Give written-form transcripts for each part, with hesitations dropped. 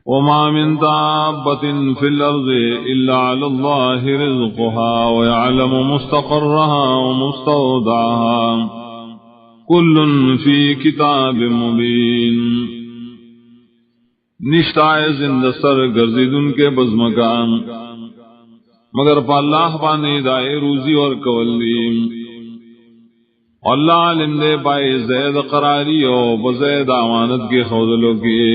وما من دابة في الأرض إلا على الله رزقها ويعلم مستقرها ومستودعها كل في كتاب مبين. نشتائے زندہ سر گرزیدن کے بزمکان مگر پا اللہ بانے دائے روزی اور کولی. اللہ علم دے پائے زید قراری و بزید امانت کے خوضلوں کی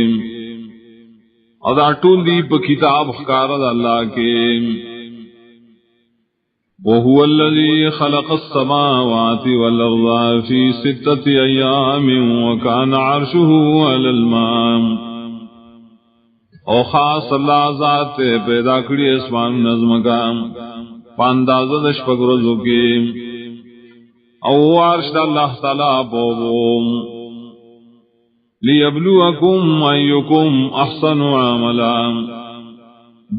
ادا ٹول دی پا کتاب خکارد اللہ کے. وَهُوَ الَّذِي خَلَقَ السَّمَاوَاتِ وَالْأَرْضَ فِي 6 أَيَّامٍ وَكَانَ عَرْشُهُ عَلَى الْمَاءِ. او خاص اللہ ذات پیدا کری اسمان نظم کا پاندازہ دشپک رزو کی او عرش اللہ تعالیٰ پوبوم لیبلوکم ایکم احسن عملا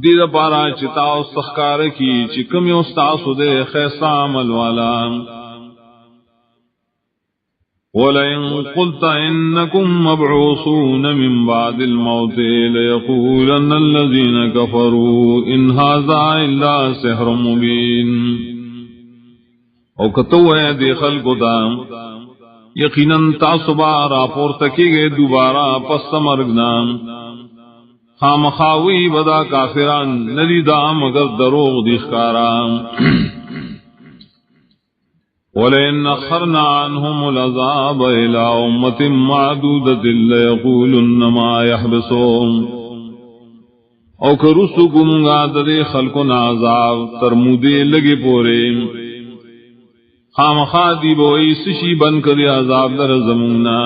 دید پارا چتاو سخکار کی چکم استاسو دے خیصہ عمل والا. وَلَئِن قُلْتَ إِنَّكُمْ مَبْعُوثُونَ مِنْ بَعْدِ الْمَوْتِ لَيَقُولَنَّ الَّذِينَ كَفَرُوا إِنْ هَذَا إِلَّا سِحْرٌ مُبِينٌ. او کتو ہے دے خلق دا یقیناً تاسبا راپور تکی گئے دوبارہ پس مرگنا خامخاوی بدا کافران ندی دا مگر دروغ دیخکاران. وَلَئِنْ أَخَّرْنَا عَنْهُمُ الْعَذَابَ إِلَىٰ أُمَّةٍ مَّعْدُودَةٍ لَيَقُولُنَّ مَا يَحْبِسُهُمْ. او کرسو گمگا دے خلقنا عذاب ترمودے لگے پورے خامخا دی بوئی سشی بن کر عذاب در زمونا.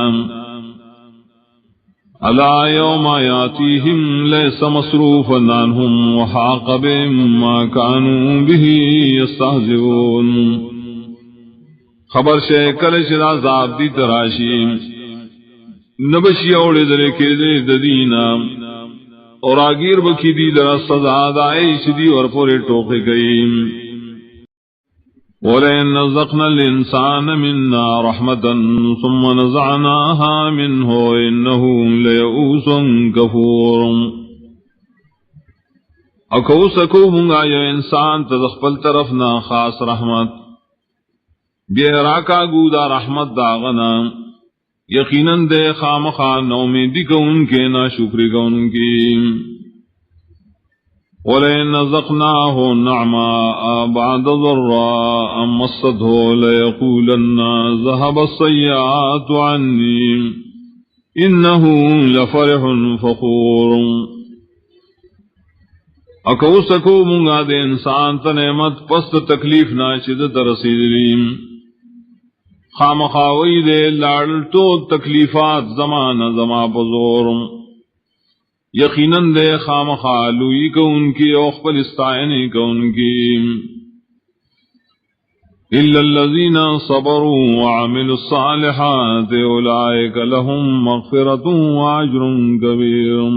الا یوم یاتیہم لیس مصروفا عنہم وحاق بهم ما كانوا به یستہزئون. خبر شے کلش عذاب دی تراشی نبشی اوڑے درے کے ددینا اور آگیر بکی دی در سزا دائی شدی اور پورے ٹوکے گئی. وَلَئِن نَّزَقْنَا الْإِنسَانَ مِنَّا رَحْمَةً ثُمَّ نَزَعْنَاهَا مِنْهُ إِنَّهُ لَيَئُوسٌ كَفُورٌ. اکو سکو منگا یو انسان تدخپل طرف نا خاص رحمت بے راکا گودا رحمت داغنا یقیناً دے خامخا نومیدی کو ان کے نا شکری کو ان کی. وَلَئِن نَّزَقْنَاهُ نَعْمَاءَ بَعْدَ ضَرَّاءٍ مَّسَّتْهُ لَيَقُولَنَّ ذَهَبَ السَّيِّئَاتُ عَنِّي إِنَّهُ لَفَرِحٌ فَخُورٌ. اکو سکو منگا دے انسان تنعمت پست تکلیف ناشد ترسیدریم خامخاوی دے لاڑ تو تکلیفات زمان زما پزورم یقیناً دے خامخالوئی کو ان کی اوخپل استعینی کو ان کی. إِلَّا الَّذِينَ صَبَرُوا وَعَمِلُوا الصَّالِحَاتِ أُولَئِكَ لَهُمْ مَغْفِرَةٌ وَأَجْرٌ كَبِيرٌ.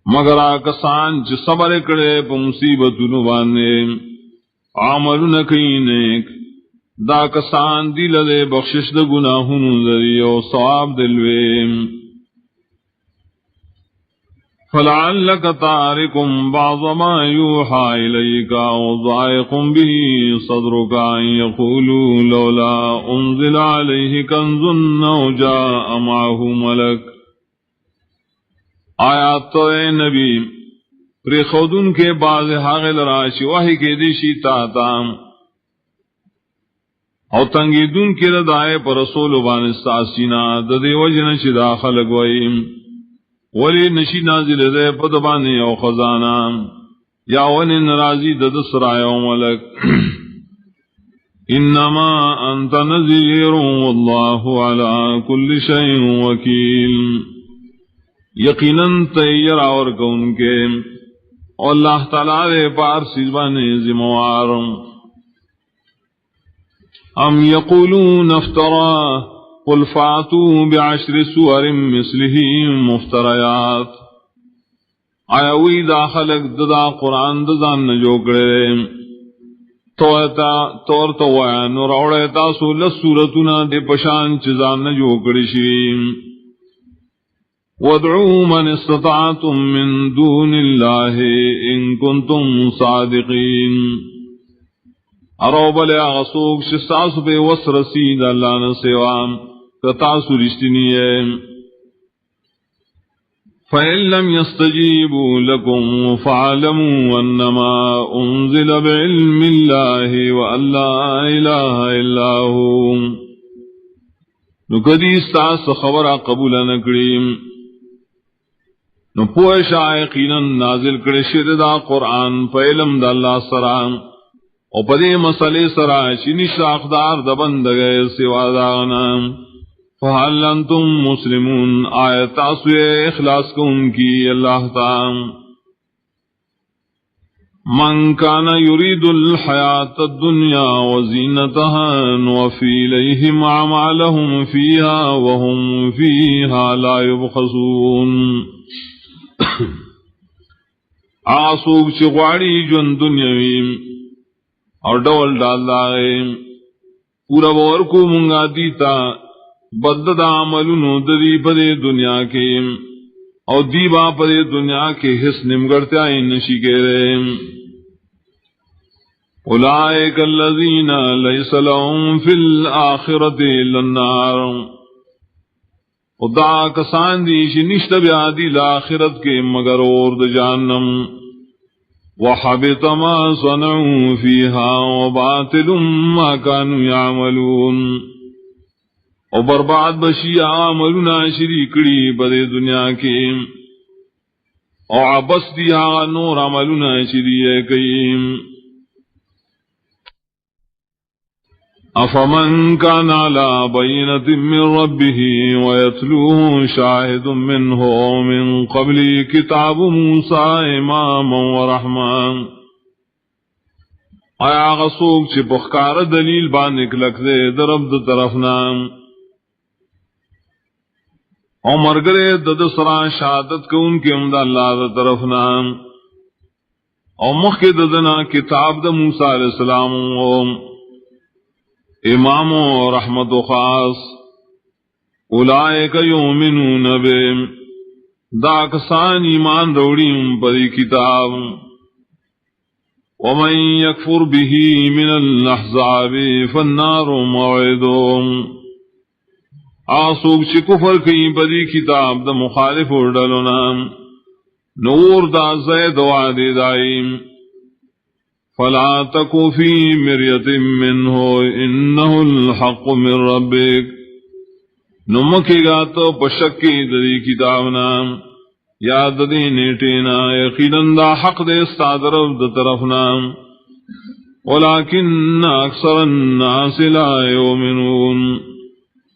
مگر آکسان چ صبر کرے پا مصیبت نوانے عمل نکی نیک دا کسان دل دے بخشش دا گناہن ذریع و ثواب دلویم. فَلَعَلَّكَ تَارِكٌ بَعْضَ مَا يُوحَىٰ إِلَيْكَ وَضَائِقٌ بِهِ صَدْرُكَ أَن يَقُولُوا لَوْلَا أُنزِلَ عَلَيْهِ كَنزٌ أَوْ جَاءَ مَعَهُ مَلَكٌ. آیات تو اے نبی پری خودن کے باز حاغل راشی وحی کے دیشی تاتام او تنگیدن کے ردائے پر رسول بانستاسینا ددی وجن چی داخل گوئیم ولی نشی نازل دے پدبانی او خزانا یا ونی نرازی دد سرائے او ملک. انما انت نذیر واللہ علی کل شیء وکیل. یقیناً تیار اور کون کے اور اللہ تعالیٰ دے پار سیزبانے ذموار. ام یقولون افترا قل فاتوا بعشر سور مثلہ مفتریات. آیا وی دا خلق ددا قرآن ددان نجوکڑے تور تو ویان اور اوڑے تاسو لس سورتنا دے پشان چیزان نجوکڑی شویم. وادعوا من استطعتم من دون اللہ ان کنتم صادقین ارو بلے آغسوک شستاسو پہ وس رسید اللہ نسوام کتاسو رشتنی ہے فَإِن لَّمْ يَسْتَجِيبُوا لَكُمْ فَاعْلَمُوا أَنَّمَا أُنزِلَ بِعِلْمِ اللَّهِ وَأَن لَّا إِلَٰهَ إِلَّا هُوَ نو کدی استاس خبر قبول نکڑیم نو پوشا یقینا نازل کڑی شد دا قرآن پا علم دا اللہ سرام او پدے مسئلے سرا چنش اقدار دا بندگے سوا داغنام فَهَلْ أَنْتُمْ مُسْلِمُونَ آیت تاسوے اخلاص کو ان کی اللہ تعالی من كان يريد الحياة الدنيا وزينتها نوفي إليهم أعمالهم فيها وهم فيها لا يبخسون آسوک چغواڑی جن دنیاویم اور ڈول ڈال دائے پورا بور کو منگا دیتا بدد عملونو دری پدے دنیا کے اور دیبا پدے دنیا کے حس نمگرتے آئیں نشی کے رہے اولئک الذین لیس لهم فی الآخرت الا النار خدا کسان دیش نشت بیادی l'آخرت کے مگر اور جہنم وحبط ما صنعوا فیها وباطل ما كانوا يعملون او برباد بشی عملنا شریکڑی بدے دنیا کے او عبس دیا نور عملنا شریع کئیم افمن كان على بينة من ربه ويتلوه شاهد منه من قبل كتاب موسى اماما ورحمن آیا غسوک چھ بخکار دلیل بانک لکھ دے درب د طرفنا او مرگرے دد سرا شہادت کو ان کے امدہ اللہ دا طرفنا او مخ کے ددنا کتاب دا موسیٰ علیہ السلام امام و رحمت و خاص اولئک یؤمنون بے دا کسان ایمان روڑیم پری کتاب ومن یکفر به من الاحزاب فالنار موعدهم آسوک چی کفر کئی پری کتاب دا مخالف اردلنا نور دا زید وعدی دائیم فلا تکو فی مریت منہ انہ الحق من ربک نمکی گا تو پشکی دری کتابنا یاد دی نیٹینا یقیناً دا حق دے استادرف دا طرفنا ولیکن اکثر الناس لا یومنون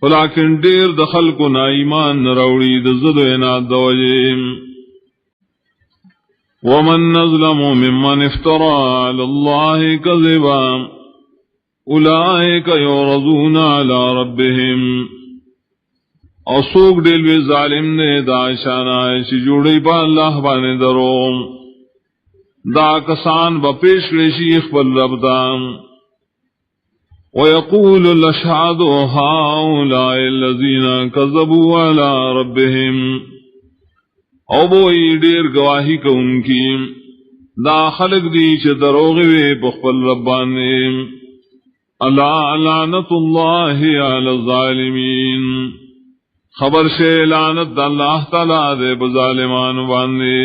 ولیکن دیر دخل کو نا ایمان نروڑی دزد و اناد دوجیم ومن نظلم ممن افترى على الله كذبا اولئك يعرضون على ربهم اسوک دل ظالم نے دا شانہ چ جوڑی با اللہ بانے درو دا کسان با پیش ریشی اخبر ربدان ويقول الاشهاد هؤلاء الذين كذبوا على ربهم او بوئی دیر گواہی کو ان کی دا خلق دی چھ دروغ وے بخبل ربانے الا لعنت اللہ علی الظالمین خبر سے لعنت اللہ تعالی دے بظالمان باندے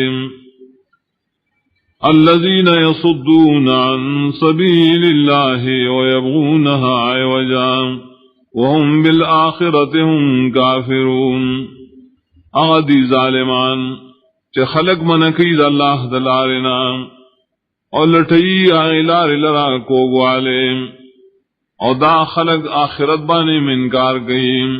الذین یصدون عن سبیل اللہ ویبغونها عوجا وهم بالآخرة هم کافرون آدی ظالمان چہ خلق منکید اللہ دلارنا اور لٹئی آئی لار لرا کو گوالے اور دا خلق آخرت بانے منکار گئیم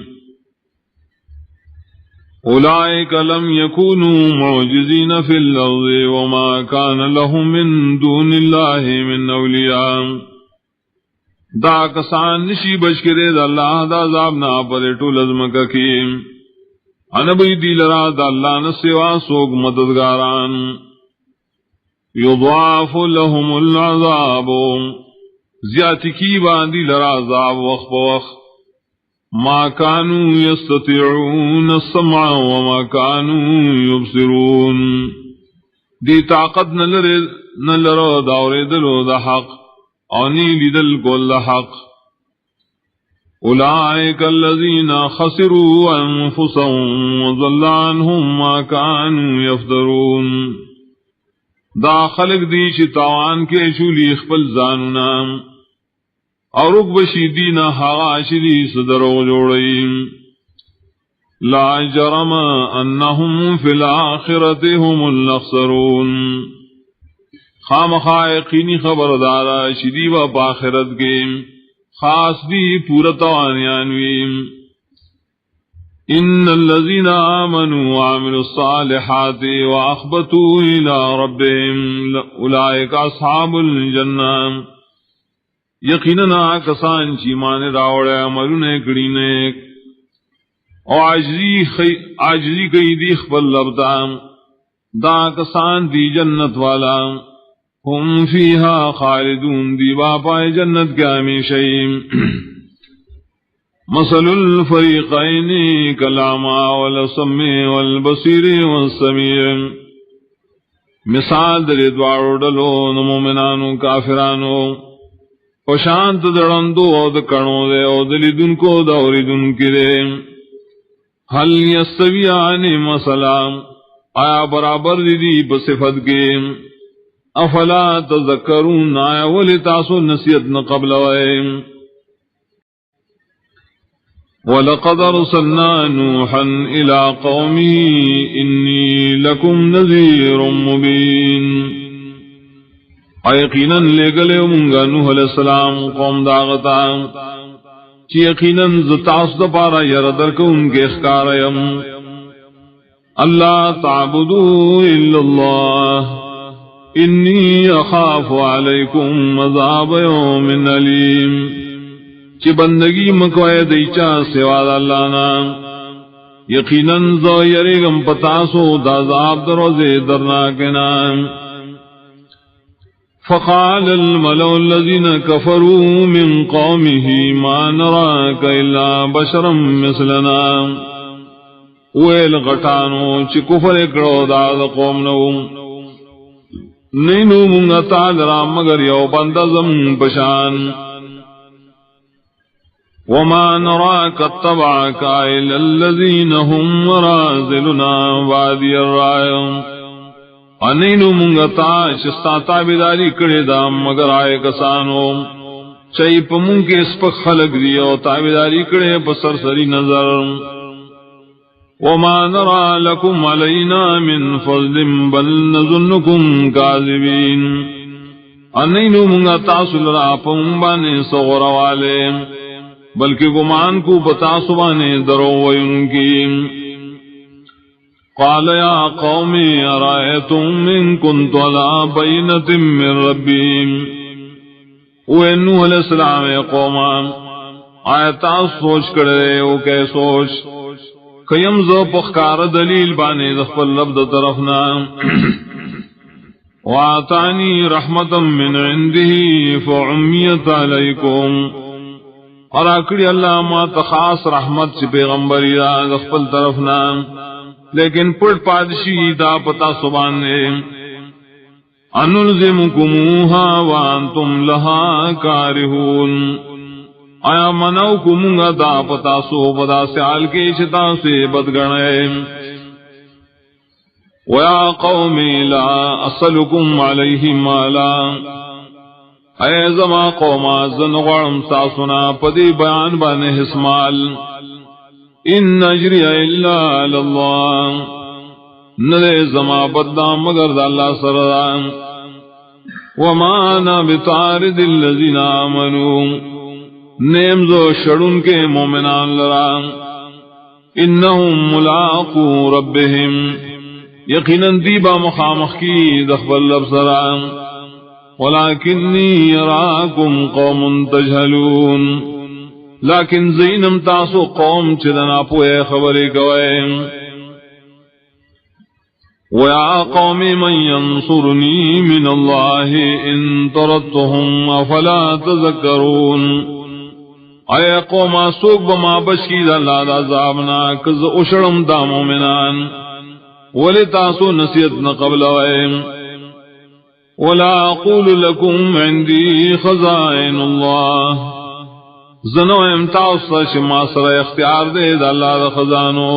اولئک لم یکونوا معجزین فی الارض وما کان لهم من دون اللہ من اولیاء دا کسان نشی بچ کرے دا اللہ دا عذابنا پر طول ازمکہ کیم انبی دیل را دا اللہ نسوا سوگ مددگاران یضاعف لهم العذاب زیادتی کی باندی لرا عذاب وقت بوقت ما كانوا يستطيعون السمع وما كانوا يبصرون دی طاقت نلرو داوریدلو دا حق اونی لیدل کول دا حق اولئک الذین خسروا انفسهم وضل عنهم ما كانوا يفترون دا خلق دی چی تاوان کے شولی خپل ځانونه اور اکبشی دینا حغاشدی صدرو جوڑیم لا جرم انہم فی الاخرت هم الاخسرون خامخا یقینی خبردارا شدی و باخرت کے خاص دی پورتوانیانویم ان الذین آمنوا وعملوا الصالحات واخبتوا الى ربهم اولئک اصحاب الجنہ یقیناً کسان چی مان راوڑے عملونے کڑی نیک او عاجزی کئی دی خپل لبتا دا کسان دی جنت والا ہم فیہا خالدون دی باپائے جنت کے ہمیشہیم مثل الفریقین کلاما والسم والبصیر والسمیع مثال در دوارو ڈلو مومنانو کافرانو پشانت دڑندو او دکڑوں دے او دلیدن کو دوریدن کی دے حل یستویان مثلا آیا برابر دی بصفت کے افلا تذکرون آیا ولی تاسو نصیحت نہ قبل وائے وَلَقَدْ أَرْسَلْنَا نُوحًا إِلَىٰ قَوْمِهِ إِنِّي لَكُمْ نَذِيرٌ مُبِينٌ یقیناً لے گلے منگا نوح علیہ السلام قوم داغتا چی یقیناً زتاس دا پارا یردر کو ان کے اخکاریم اللہ تعبدو الا اللہ انی اخاف علیکم عذاب یوم علیم چی بندگی مکوئے دیچا سواد اللہ نا یقیناً زو یریگم پتاسو دا عذاب دروزے درناکنا فقال الملأ الذين كفروا من قومه ما نراك إلا بشرا مثلنا ویل غٹانو چی کفر اکڑو داد قوم نو نینو منگا تالرا مگر یو بندزم بشان وما نراك اتبعك إلا الذين هم رازلنا وادي الرائم انینو منگتا شستا تابداری کڑی دا مگر آئے کسانو چاہی پا منگ کے اس پا خلق دیا تابداری کڑی پا سرسری نظر وما نرى لكم علينا من فضل بل نظنكم كاذبين انینو منگتا سلرا پا منبانے صغر والے بلکہ گمان کو پتا سبانے درو وینکی قال يا قوم أرأيتم إن كنت على بينة من ربي وإنه الإسلام يا قوم آیتا سوچ کرے او کہ سوچ قیم زو پخکار دلیل بانے دخل لبد طرفنا وآتانی رحمتا من عنده فعمیت علیکم اور اکڑی اللہ ما تخاص رحمت سے پیغمبری دا دخل طرفنا لیکن پڑ پادشی دا پتا سبانے انلزمکموها وانتم لها کارہون آیا منوکمونگا دا پتا سو پدا سیال کے شتا سے بدگنے ویا قوم لا اصلکم علیہ مالا اے زما قوما زنغرم ساسنا پدی بیان بانے حسمال ان اجری الا اللہ نلے زما بدام مگر دا اللہ سردان وما انا بطارد الذین آمنوا نیمزو شڑن کے مومنان لران انہم ملاقو ربہم یقیناً دیبا مخامخ کی دخبل لبسران ولیکنی یراکم قوم تجہلون لیکن زینم تاسو قوم چدنا پوئے خبری گوئے وَيَا قَوْمِ مَنْ يَنْصُرُنِي مِنَ اللَّهِ إِن طَرَدتُّهُمْ أَفَلَا تَذَكَّرُونَ اے قوم سوک بما بشکی دا اللہ دا عذابنا کز اشرم دا مومنان ولی تاسو نصیحت نقبل ویم ولا اقول لكم عندي خزائن الله زنو امتاؤس شما سر اختیار دے دا اللہ دا خزانو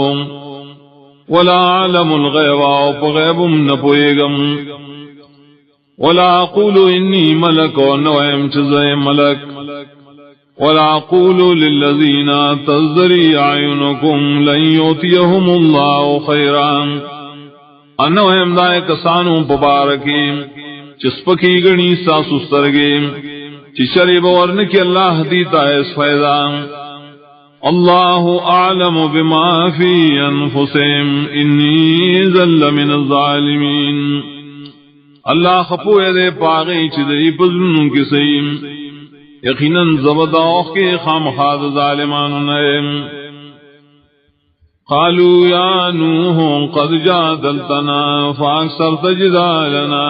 ولا عالم الغیب او غیبم نپوئیگم ولا اقول انی ملک و نویم چزای ملک ولا اقول للذین تزدری اعینکم لن یؤتیہم اللہ خیرا انویم دائے کسانوں پبارکیم چسپکی گنی ساسو سرگیم چی شریب ورن کی اللہ دیتا ہے اس فیضا اللہ اعلم بما فی انفسهم انی ذل من الظالمین اللہ خپوئے دے پاگئی چی دئی پزنوں کی سیم یقیناً زبداؤخ کے خامخاد ظالمان نئیم قالوا یا نوح قد جادلتنا فاکثرت جدالنا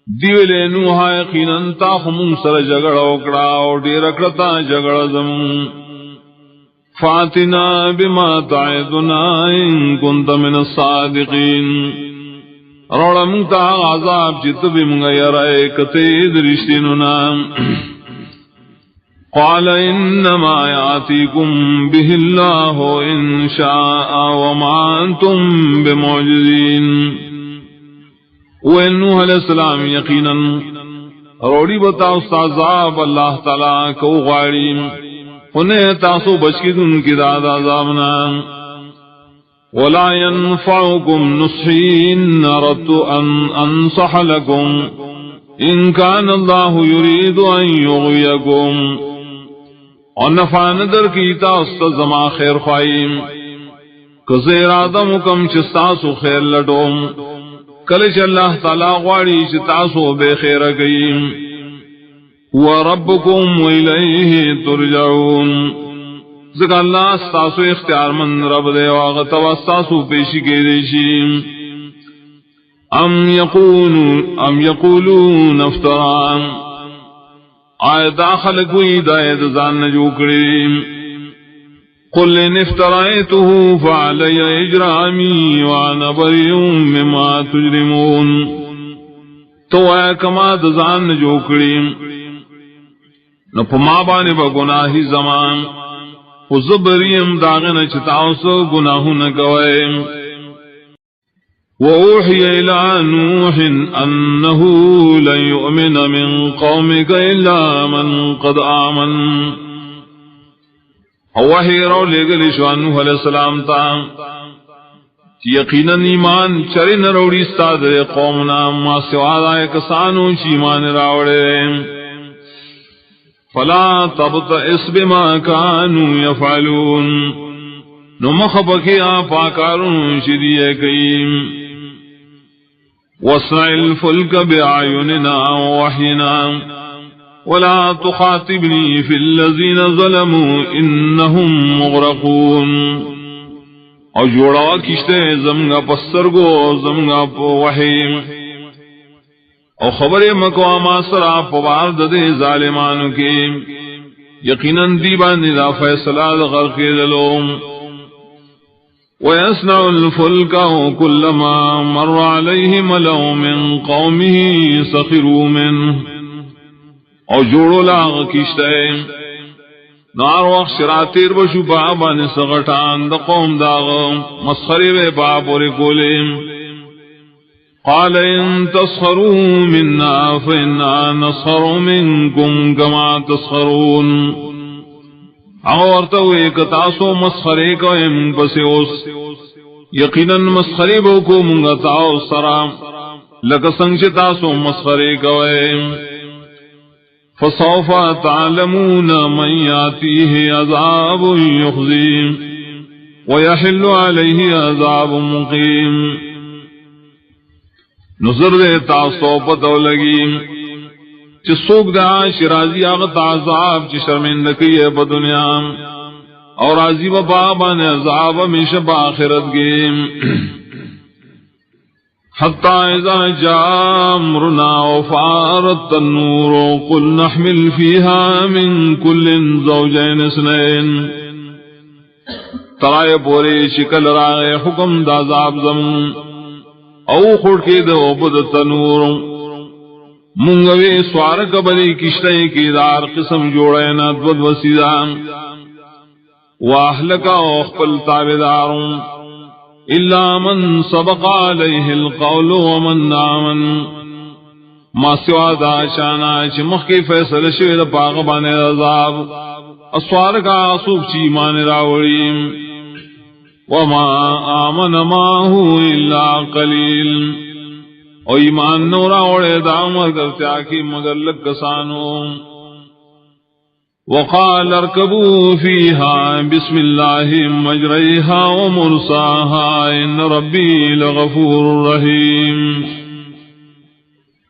دیولے نوحا یقیناً تاخمون سر جگڑ اکڑا اور دیر اکڑتا جگڑ زمون فاتنا بما تعدنا ان کنت من الصادقین روڑا منگتا عذاب چت بمگا یرائے کتید رشتننا قال انما یاتیکم به اللہ ان شاء وما انتم بمعجزین نوح علیہ السلام یقیناً روڑی بتا عذاب اللہ تعالیٰ کو غاریم انہیں تاسو بچکید ان کی داد عذابنا ولا ينفعكم نصحي إن أردت أن أنصح لكم إن كان الله يريد أن يغويكم ونفع ندر کی تاست زما خیر خواہیم کزیر آدمکم چستاسو خیر لٹوم کلچ اللہ تعالی غواڑی چتاسو بے خیر گئیم وربکم وإلیہ ترجعون ذکر اللہ استاسو اختیار من رب دے واغتو استاسو پیشی کے دیشیم ام یقولون افتران آئے داخل کوئی دائد زان نجو کریم قل ان افترائیتو فعلی اجرامی وانا بریون مما تجرمون تو آئے کما دزان نجو کریم نپما بانے با گناہی زمان وزبریم داغن چتاوسو گناہو نگوائیم وَأُوحِيَ إِلَىٰ نُوحٍ أَنَّهُ لَن يُؤْمِنَ مِن قَوْمِكَ إِلَّا مَن قَدْ آمَنَ وحی رو لے گلی شوان نوح علیہ السلام تا یقیناً ایمان چرے نروڑی استاد قومنا ما سواد آئے کسانو چی ایمان راوڑے فلا تبتئس بما كانوا يفعلون نمخبکی آپاکارون شدیئے کئیم وَاصْنَعِ الْفُلْكَ بِأَعْيُنِنَا وَوَحْيِنَا وَلَا تُخَاطِبْنِي فِي الَّذِينَ ظَلَمُوا إِنَّهُمْ مُغْرَقُونَ اور جوڑا کشتے زمگا پسرگو زمگا پو وحیم اور خبر مقواما سرا پوارد دے ظالمانو کے یقیناً دیبان دا فیصلہ غرق دلوم وَيَصْنَعُ الْفُلْكَ كُلَّمَا مَرَّ عَلَيْهِ مَلَأٌ مِّن قَوْمِهِ سَخِرُوا مِنْهُ اور جوڑو لاغ کشتے نار وقت شراتیر بشو بابان سغٹان دا قوم داغ مسخری بے باب اور کولیم قال ان تسخروا منا فإنا نسخر منكم كما تسخرون اور تو ایک تاسو مسخرے کو ام بسوس یقینا مسخرے بو کو منگا تاو سرام لکسنگ تاسو مسخرے کو فسوف تعلمون من ياتيه عذاب يخزيه ويحل عليه عذاب مقيم نظر دے تاسو پتو لگی چی سوک دا شرازی آغت عذاب چی شرمندکی ہے پا دنیا اور راضی و بابان عذاب ہمیشہ با آخرت گیم حتى إذا جاء أمرنا وفارت النور قل نحمل فيها من كل زوجين اثنين ترائے پوری شکل راغے حکم دا عذاب زمون او خڑکی دو بد تنور منگوی سوار کبلی کشتے کی دار قسم جوڑے نا دود وسیدان واہلکا اخپل تابداروں الا من سبق علیہ القول ومن آمن ما سوا دا شانا چھ مخی فیصل شوید پاغبان عذاب اسوار کا صوب چی مان راولیم وما آمن ماہو الا قلیل او ایمان نورا اوڑے دامر کرتیا کی مگر لکسانو وقال اركبوا فيها بسم الله مجريها ومرساها ان ربي لغفور رحيم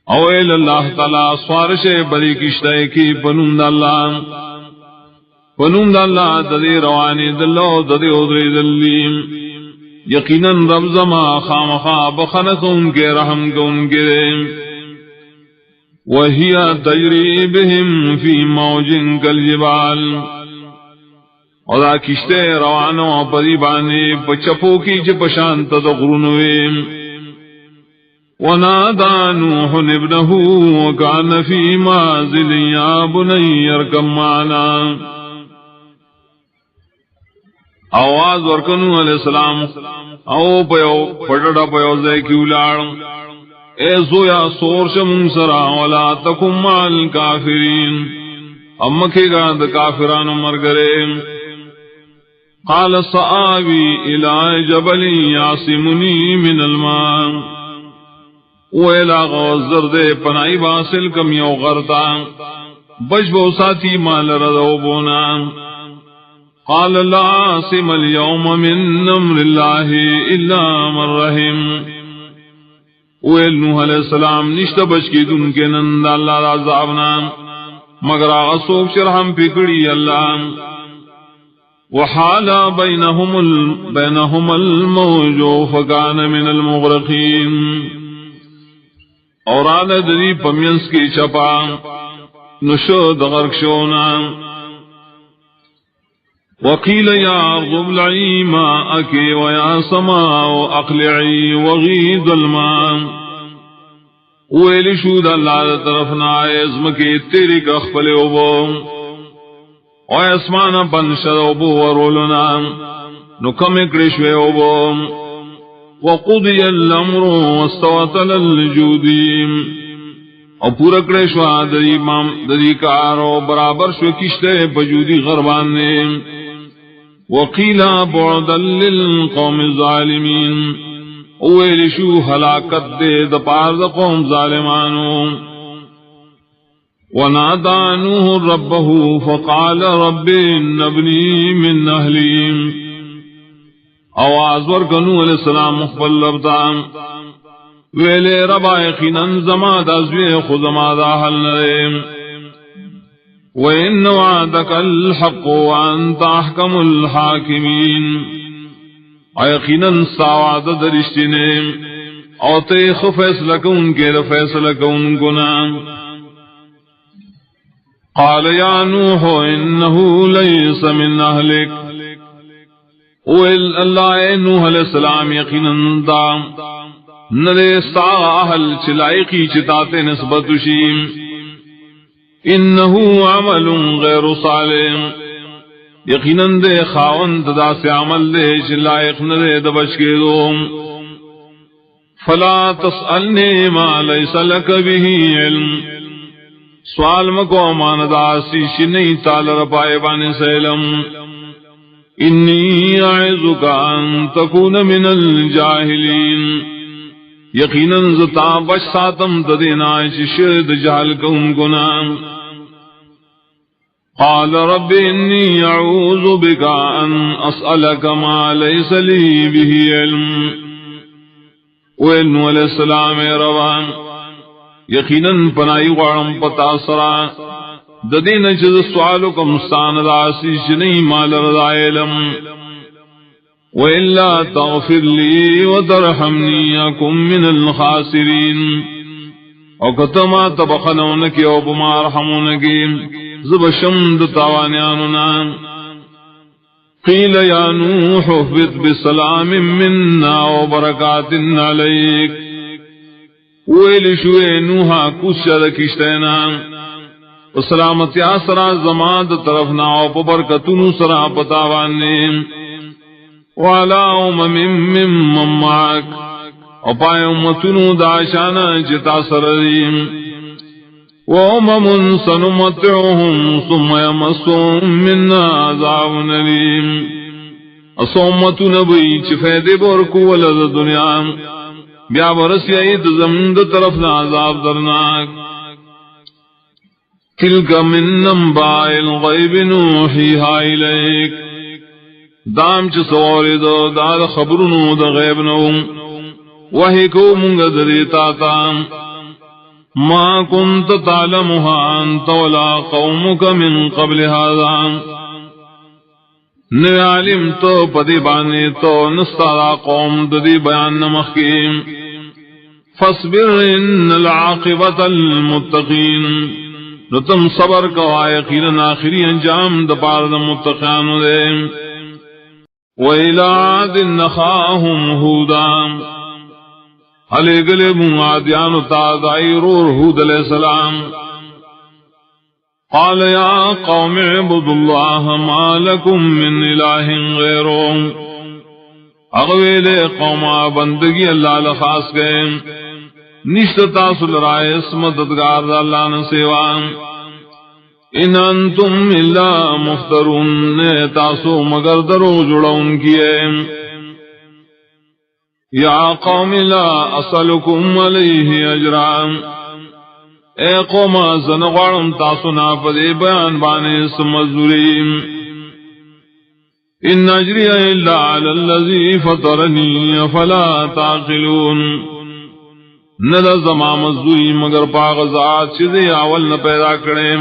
اویل اللہ تعالی سوارش بری کشتے کی پنوند اللہ ددی روانی دلو ددی ادری دلیم یقیناً رب زما خامخا بخنکم کے رحم کم کے وَهِيَ تَجْرِي بِهِمْ فِي مَوْجٍ كَالْجِبَالِ اور کشتے روانو پری بانے پچپو کی چپشانت تغرنویم وَنَادَى نُوحٌ ابْنَهُ وَكَانَ فِي مَعْزِلٍ يَا بُنَيَّ ارْكَب مَّعَنَا آواز ورکنو علیہ السلام او پیو پڑڑا پیو زے کیولاڑ اے زویا سور شمون سرا ولا تکم مال کافرین امکے گا دا کافران مرگرے قال سآوی الى جبل یاسمنی من الماء ویلا غوزر دے پنائی باسل کم یو غرطا بجبو ساتی مال ردو بونا قال لا عاصم اليوم من امر اللہ الا من رحم ویل نوح علیہ السلام نشتہ بچ کی دن کے نند اللہ دا عذابنا مگر آسوب شرحم پکڑی اللہ وحالا بینہم الموج فکان من المغرقین اور آل دری پمینس کی چپا نشد غرق شونا وقیل یا ارض ابلعی ماءکی ویا سماء اقلعی وغید الماء ویلی شود اللہ طرفنا ازمکی تیری کخفل اوبو و اسمانا پنشد اوبو ورولنا نکم اکڑشوے اوبو وقضی الامر واستوتل الجودیم او پورا کڑشوا دری کارو برابر شو کشتے پجودی غربانے وقیلا بعدا للقوم الظالمین اویل شو ہلاکت دے دپار دا قوم ظالمانو ونادا نوح ربہ فقال رب ان ابنی من اہلیم آواز ورکنو علیہ السلام مخبل لبتان ویلے ربا یقیناً زماد ازوی خزماد حل نریم وَإِنَّ وَعْدَكَ الْحَقُّ وَأَنْتَ أَحْكَمُ الْحَاكِمِينَ یقیناً ساواد درشتنے اور تیخ فیصلہ کون کے فیصلہ کون گنا قال یا نوح انه ليس من اهلك ویل اللہ نوح علیہ السلام یقیناً دا نرے سا اہل چلائقی چتاتے نسبت شیم انه عمل غیر صالح یقیناً دے خاوند دا سے عمل دے چلائق نرے دبش کے دوم فلا تسألنی ما لیس لک به علم سوال مکو ماندہ سیش نہیں تال رپائے بانے سیلم انی اعذک ان تکون من الجاہلین یقیناً زتا بچ ساتم تدینا شرد جہل کون گنام قال رب انی اعوذ بک ان اسألک ما لیس لی به علم وینو علیہ السلام روان یقیناً پنائی غارم پتا سرا ددین چیز سوالو کا مستان دا سیش نہیں مال رضا علم وَإِلَّا تَغْفِرْ لِي وَتَرْحَمْنِي أَكُنْ مِنَ الْخَاسِرِينَ او کتما تبخنونکی او بما رحمونکی زبشمد تاوانیاننا قیل یا نوح اهبط بسلام منا وبرکات علیک ویل شوئے نوحا کشد کشتینا وسلامتی آسرا زماد طرفنا و برکتنو سرا پتاوانی وعلا امم ممن معاک او پائے امتنو داشانا جتا سرریم وامم سنمتعهم ثم يمسهم منا عذاب نلیم اسومتو نبی چفید برکو ولد دنیا بیا برسی عید زمند طرفنا عذاب درناک تلک من انباء الغیب نوحیها الیک دام چ سواری دو دار خبرنو دا غیب نو وحی کو منگ دریتا تا ما کنت تعلمها انت ولا قومك من قبل هذا نوی علم تو پدی بانی تو نستارا قوم ددی بیان نمخیم فاصبر ان العاقبت المتقین نتم صبر کا یقین آخری انجام دپار دا متقیان دے وَإِلَىٰ عَادٍ نَخَاهُمْ هُودًا علی گلب عادیان تازائرور حود علیہ السلام قال یا قوم اعبدوا اللہ ما لکم من الہ غیرون اغویل قوم بندگی اللہ لخاص گئے نشت تاصل رائے اسمددگار اللہ نسیوان ان انتم الا مفترون تاسو مگر درو جڑون کیے یا قوم لا اسألکم علیہ اجرام اے قوم زنغارم تاسونا پدے بیان بانے سمزوریم ان اجری الا علی اللذی فطرنی فلا تعقلون ندا زمان مزوری مگر پاغذات چیزے اول نہ پیدا کریں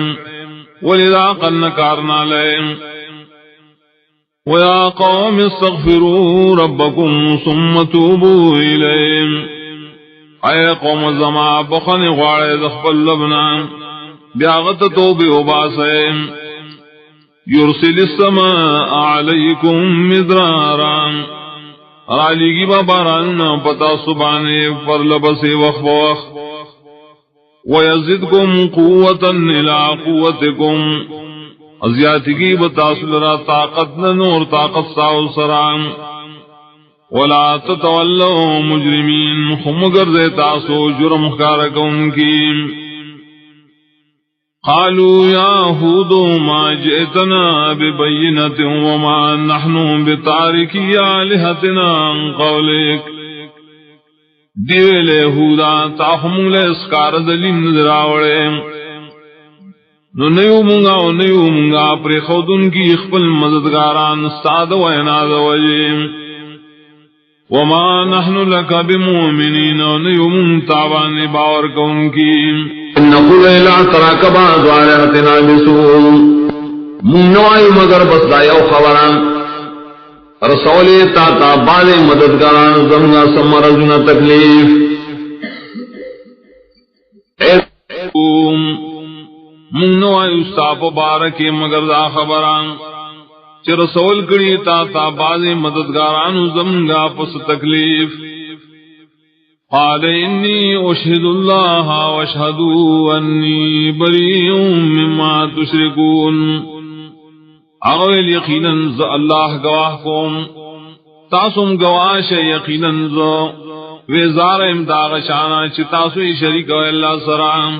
ولذا قلن کارنا لئے وَيَا قَوْمِ اسْتَغْفِرُوا رَبَّكُمْ ثُمَّ تُوبُوا إِلَيْهِ اے قوم زما بخن غواڑے دخبل لبنا بیاغت توبی وباسے يُرْسِلِ السَّمَاءَ عَلَيْكُمْ مِدْرَارًا رالیگی باباران پتا سبانے پر لبسے وخ بوخ وَيَزِدْكُمْ قُوَّةً إِلَىٰ قُوَّتِكُمْ ازیاتگی بتاصل را طاقت نور طاقت ساو سرام ولا تتولوا مجرمین خمگر دے تاسو جرم خارکون کی قالوا یا ہود ما جئتنا ببینت وما نحن بتارکی آلہتنا عن قولک دیوے ہودا تاہم لے اسکار دلیم نظراوڑے نو نیو منگا پر خودن کی اخبل مددگاران استاد و ایناد وجیم وما نحن لکا بمؤمنین و نیو منتابان باور کون کی نقول ایلا تراک بعض آلہتنا بسول منوائی مگر بس دائیو خبران رسولی تا بعض مددگاران زمگا سمرزنا تکلیف منو استاپ بارکی مگر دا خبران چ رسول کڑی تا بازی مددگاران زمگا پس تکلیف قال انی اشہد اللہ واشہدوا انی بریء مما تشرکون اغویل یقیناً ز اللہ گواہ کوم تاسم گواش یقیناً ز ویزار امداغ شانا چ تاسوی شریک و اللہ سرام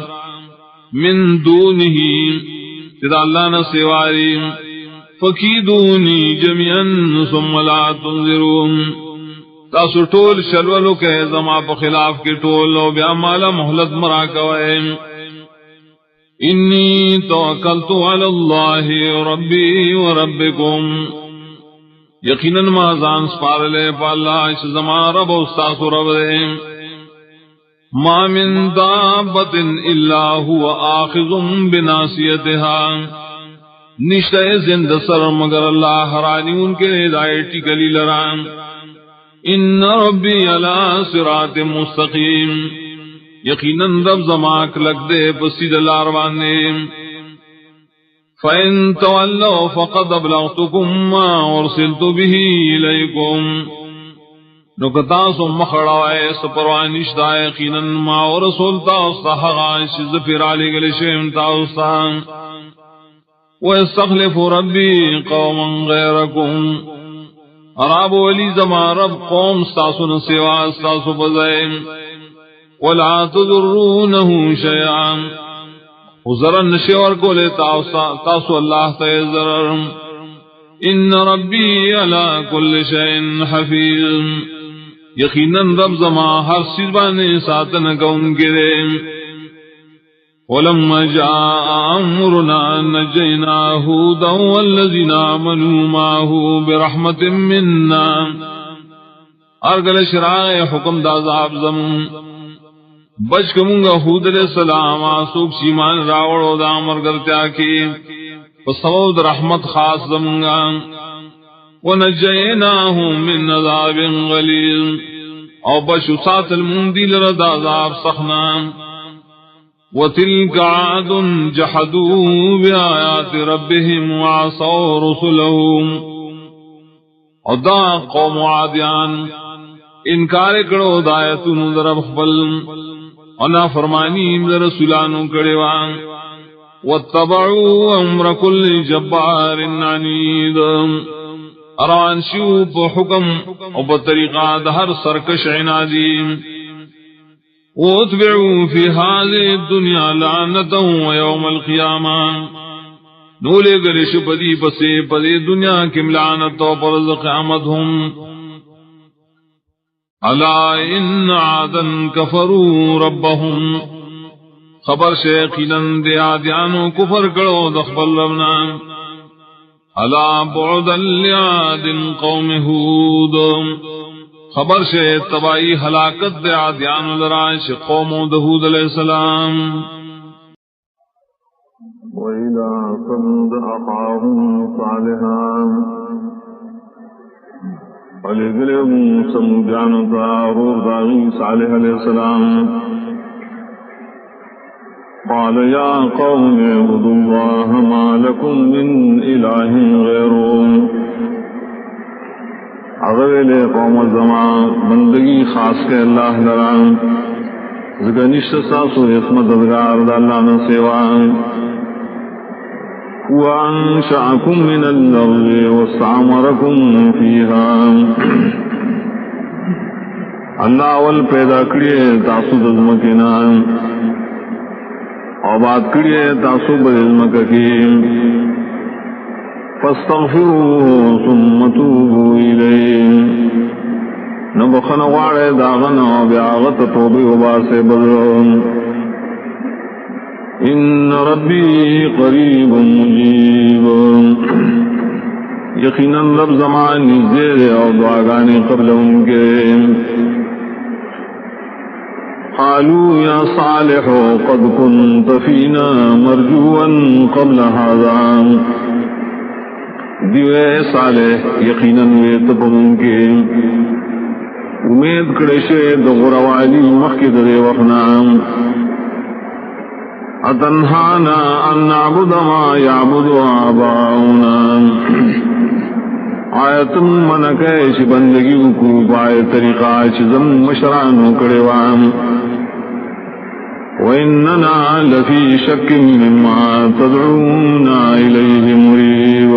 من دونه تدا اللہ نہ سواری فکیدونی جميعا ثم لا تنظرون تاسو ٹول شلولو کے زما په خلاف کے ٹول او بیا مالا مہلت مرا کوئے انی توکلت علی اللہ ربی و ربکم یقینا ما زان سپار لے پا اللہ اس زما رب و استاسو رب دے ما من دابت الا هو آخذ بناصیتها نشتہ زند سر مگر اللہ رانی ان کے ہدایتی گلی لرام ان ربی علی صراط مستقیم یقیناً رب زماک لگ دے پسید لاروانے فَإِن تَوَلَّوْا فَقَدْ أَبْلَغْتُكُمْ مَا أُرْسِلْتُ بِهِ إِلَيْكُمْ نکتاسو مخڑوائے سپروانش دا یقیناً ما ورسول تاوستا حغاش زفر علی گلی شیم تاوستا وَيَسْتَخْلِفُ رَبِّي قَوْمًا غَيْرَكُمْ عراب ولی زمان رب قوم ستاسو نسوا ستاسو بزائم وَلَا تُذُرُّونَهُ شَيْعًا ضرر نشور کو لے تاسو اللہ تے ضرر ان ربی علی کل شیء حفیظ یقیناً رب زما ہر چیز بانے ساتن کون گرے ولما جاء امرنا نجینا هودا والذین آمنوا معه برحمت منا ارگل شرائع حکم دا عذاب زمون بچ کمونگا حود علیہ السلام آسوک شیمان راوڑو دا مرگرتیا کی فصوود رحمت خاص زمونگا ونجیناہم من عذاب غلیظ او بچو سات المندی لرد عذاب سخنا وتلک عاد جحدوا بآیات ربهم وعصوا رسلهم او دا قوم عادیان انکار کرو دایتون در بخبل انا فرمانی رسولانو کڑے وان واتبعوا امر كل جبار عنید اران شوپ حکم او بطریقہ ہر سرکش عنادی واتبعوا في هذه الدنيا لعنتا ويوم القيامة نولے گرش پدی پسے پدی دنیا کم لعنت و پرز قیامت ہم الا ان عادا کفروا ربهم خبر شیقینن دے عادیانو کفر کرو دخبر ربنا الا بعدا لعاد قوم ہود خبر شے تبائی ہلاکت دے عادیانو لرائش قوم دہود علیہ السلام وَإِلَىٰ ثَمُودَ أَخَاهُمْ صَالِحًا وَلِقَوْمِ ثَمُودَ دَاغِي صالح علیہ السلام قَالَ يَا قَوْمِ اعْبُدُوا اللَّهَ مَا لَكُم مِّنْ إِلَٰهٍ غَيْرُهُ اغویلے قوم الزمان بندگی خاص کے اللہ لران زگنشت ساسو اسمت ادگار دا اللہ نے سیوان وَأَنشَأَكُم مِّنَ الْأَرْضِ وَاسْتَعْمَرَكُم فِيهَا اللہ اول پیدا کریے تاسو دزمکینا اور بات کریے تاسو بدزمک کی فَاسْتَغْفِرُوهُ ثُمَّ تُوبُوا إِلَيْهِ نبخن وعڑے داغن بیاغت توبی وباسے بدرون ان ربی قریب مجیب یقیناً رب زمان نزدیر اور دعاگانی قبل ان کے قالوا یا صالح قد كنت فینا مرجوا قبل هذا دیوے صالح یقیناً ویتب ان کے امید کڑشے دغروالی مخید دے وخنام اتنہانا ان نعبد ما یعبد آباؤنا آیتم منکیش بندگی کو پائے طریقہ چزم مشرانو کڑیوام وَإِنَّنَا لَفِي شَكٍّ مِّمَّا تَدْعُونَا إِلَيْهِ مُرِيبٌ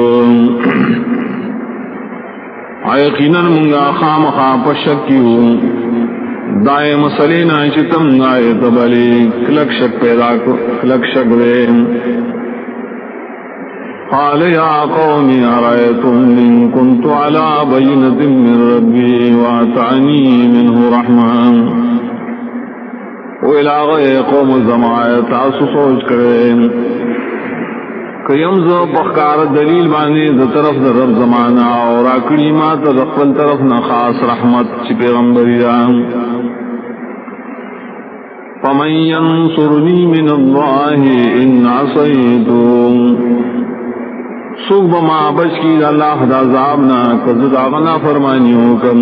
آیقیناً منگا خام خواب شکیو دائے مسلینا چتم دائے تبلی کلک شک پیدا کلک شک دے قال یا قوم ارائیتم ان کنت علی بینت من ربی واتعنی منہ رحمان ویلاغ قوم زمایت آسو سوچ کرے کیمز بخکار دلیل بانی دا طرف دا رب زمانا اور اکڑی مات دا قبل طرف نخاص رحمت چی پیغمبری دان فمن ينصرنی من اللہ ان عصیتم سوک بما بچ کی اللہ دا عذابنا کزد آغنا فرمانیوں کم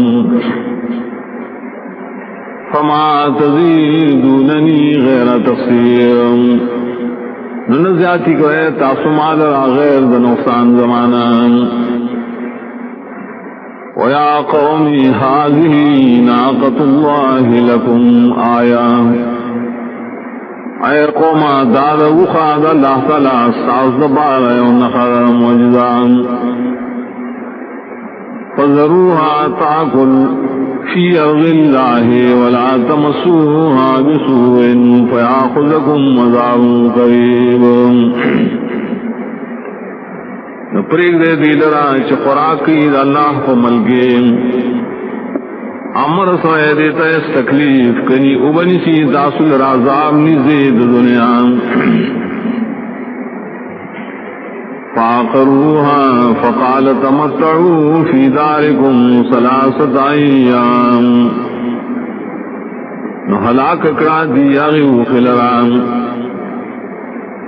فما تزیدوننی غیر تقصیر نزیاتی کو ہے تاسمال را غیر دا نقصان زمانا وَيَا قَوْمِ هَٰذِهِ نَاقَةُ اللَّهِ لَكُمْ آيَةً اے قوم داد وخاد اللہ تعالی ساز دبار ونخر معجزان فذروها تاكل في أرض الله ولا تمسوها بسوء فيأخذكم عذاب قريب پریگ دے دیلرا چقراکی اللہ کو ملگے امر سوئے دیتا اس تکلیف کنی ابنی سی داسل رازاب نزید دنیا فاقروها فقال تمتعوا في داركم 3 ایام نو ہلاک کرا دیا غیو خلران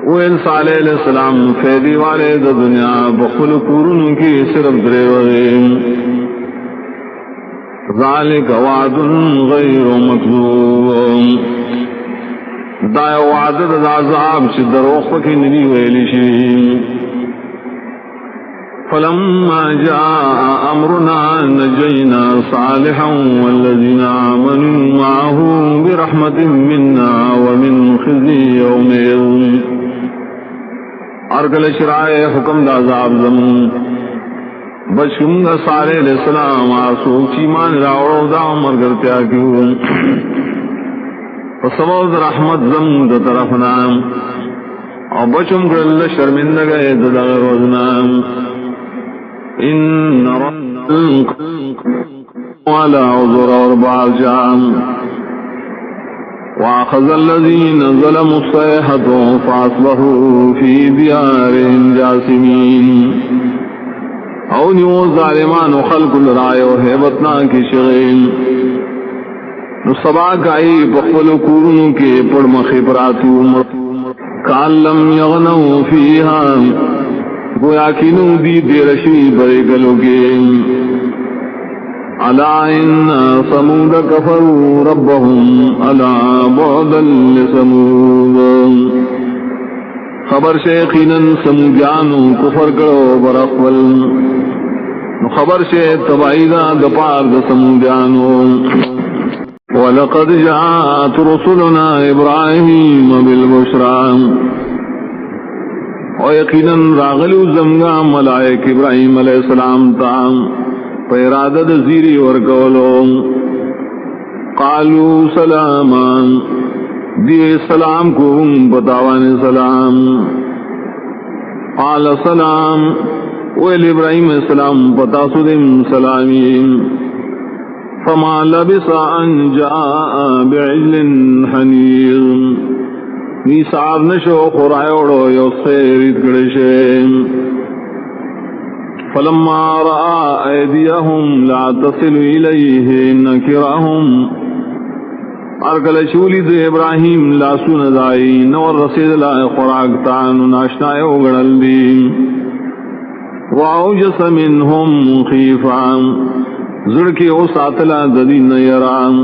ویل صالح علیہ السلام فیدی والے دا دنیا بخل قرون کی صرف درے وغیم ذالک وعد غیر مکذوب دا وعد دا عذاب چی دروخ کی ندی ویلی شیم فلما جاء امرنا نجینا صالحا والذین آمنوا معه برحمت منا ومن خزی یومئذ ارگل شرائے حکم دا عذاب زمون بچکمگا صالح علیہ السلام آسو چیمان راوڑو دا مرگر تیاکیو فسبوز رحمت زمون دا طرفنام اور بچکمگا اللہ شرمندگا دا غروزنام ان رب والا عذر اور بارجام وَأَخَذَ الَّذِينَ ظَلَمُوا الصَّيْحَةُ فَأَصْبَحُوا فِي دِيَارِهِمْ جَاثِمِينَ او نیو ظالمان و خلق لرائے و حیبتنا کی شغیم نو سبا کائی بخول کورنوں کے پڑ مخبراتی کان لم یغنو فیہا گویا کنو دی دیرشی برے گلو کے الا ان ثمود کفروا ربهم الا بعدا لثمود خبر سے یقیناً سمودیانو کفر کرو برخول خبر سے تبعیدہ دپار دا سمودیانو وَلَقَدْ جَاءَتْ رُسُلُنَا إِبْرَاهِيمَ بِالْبُشْرَى اور یقیناً راغلو زمگا ملائک ابراہیم علیہ السلام تام پیرادد زیری ورکولو قالوا سلاما دی سلام کو بتاوان سلام قال سلام ویل ابراہیم السلام بتا سدم سلامین فما لبس ان جاء بعجل حنیظ نیسار نشو خرائیوڑو یو سیرید گڑشیم فلما رأى أيديهم لا تصل إليه نكرهم ارکل چولی دے ابراہیم لاسو ندائی نور رسید لائے خوراکتان ناشنائے اگڑل دی وعوجس منهم خیفان زڑکی او ساتلا ددین یران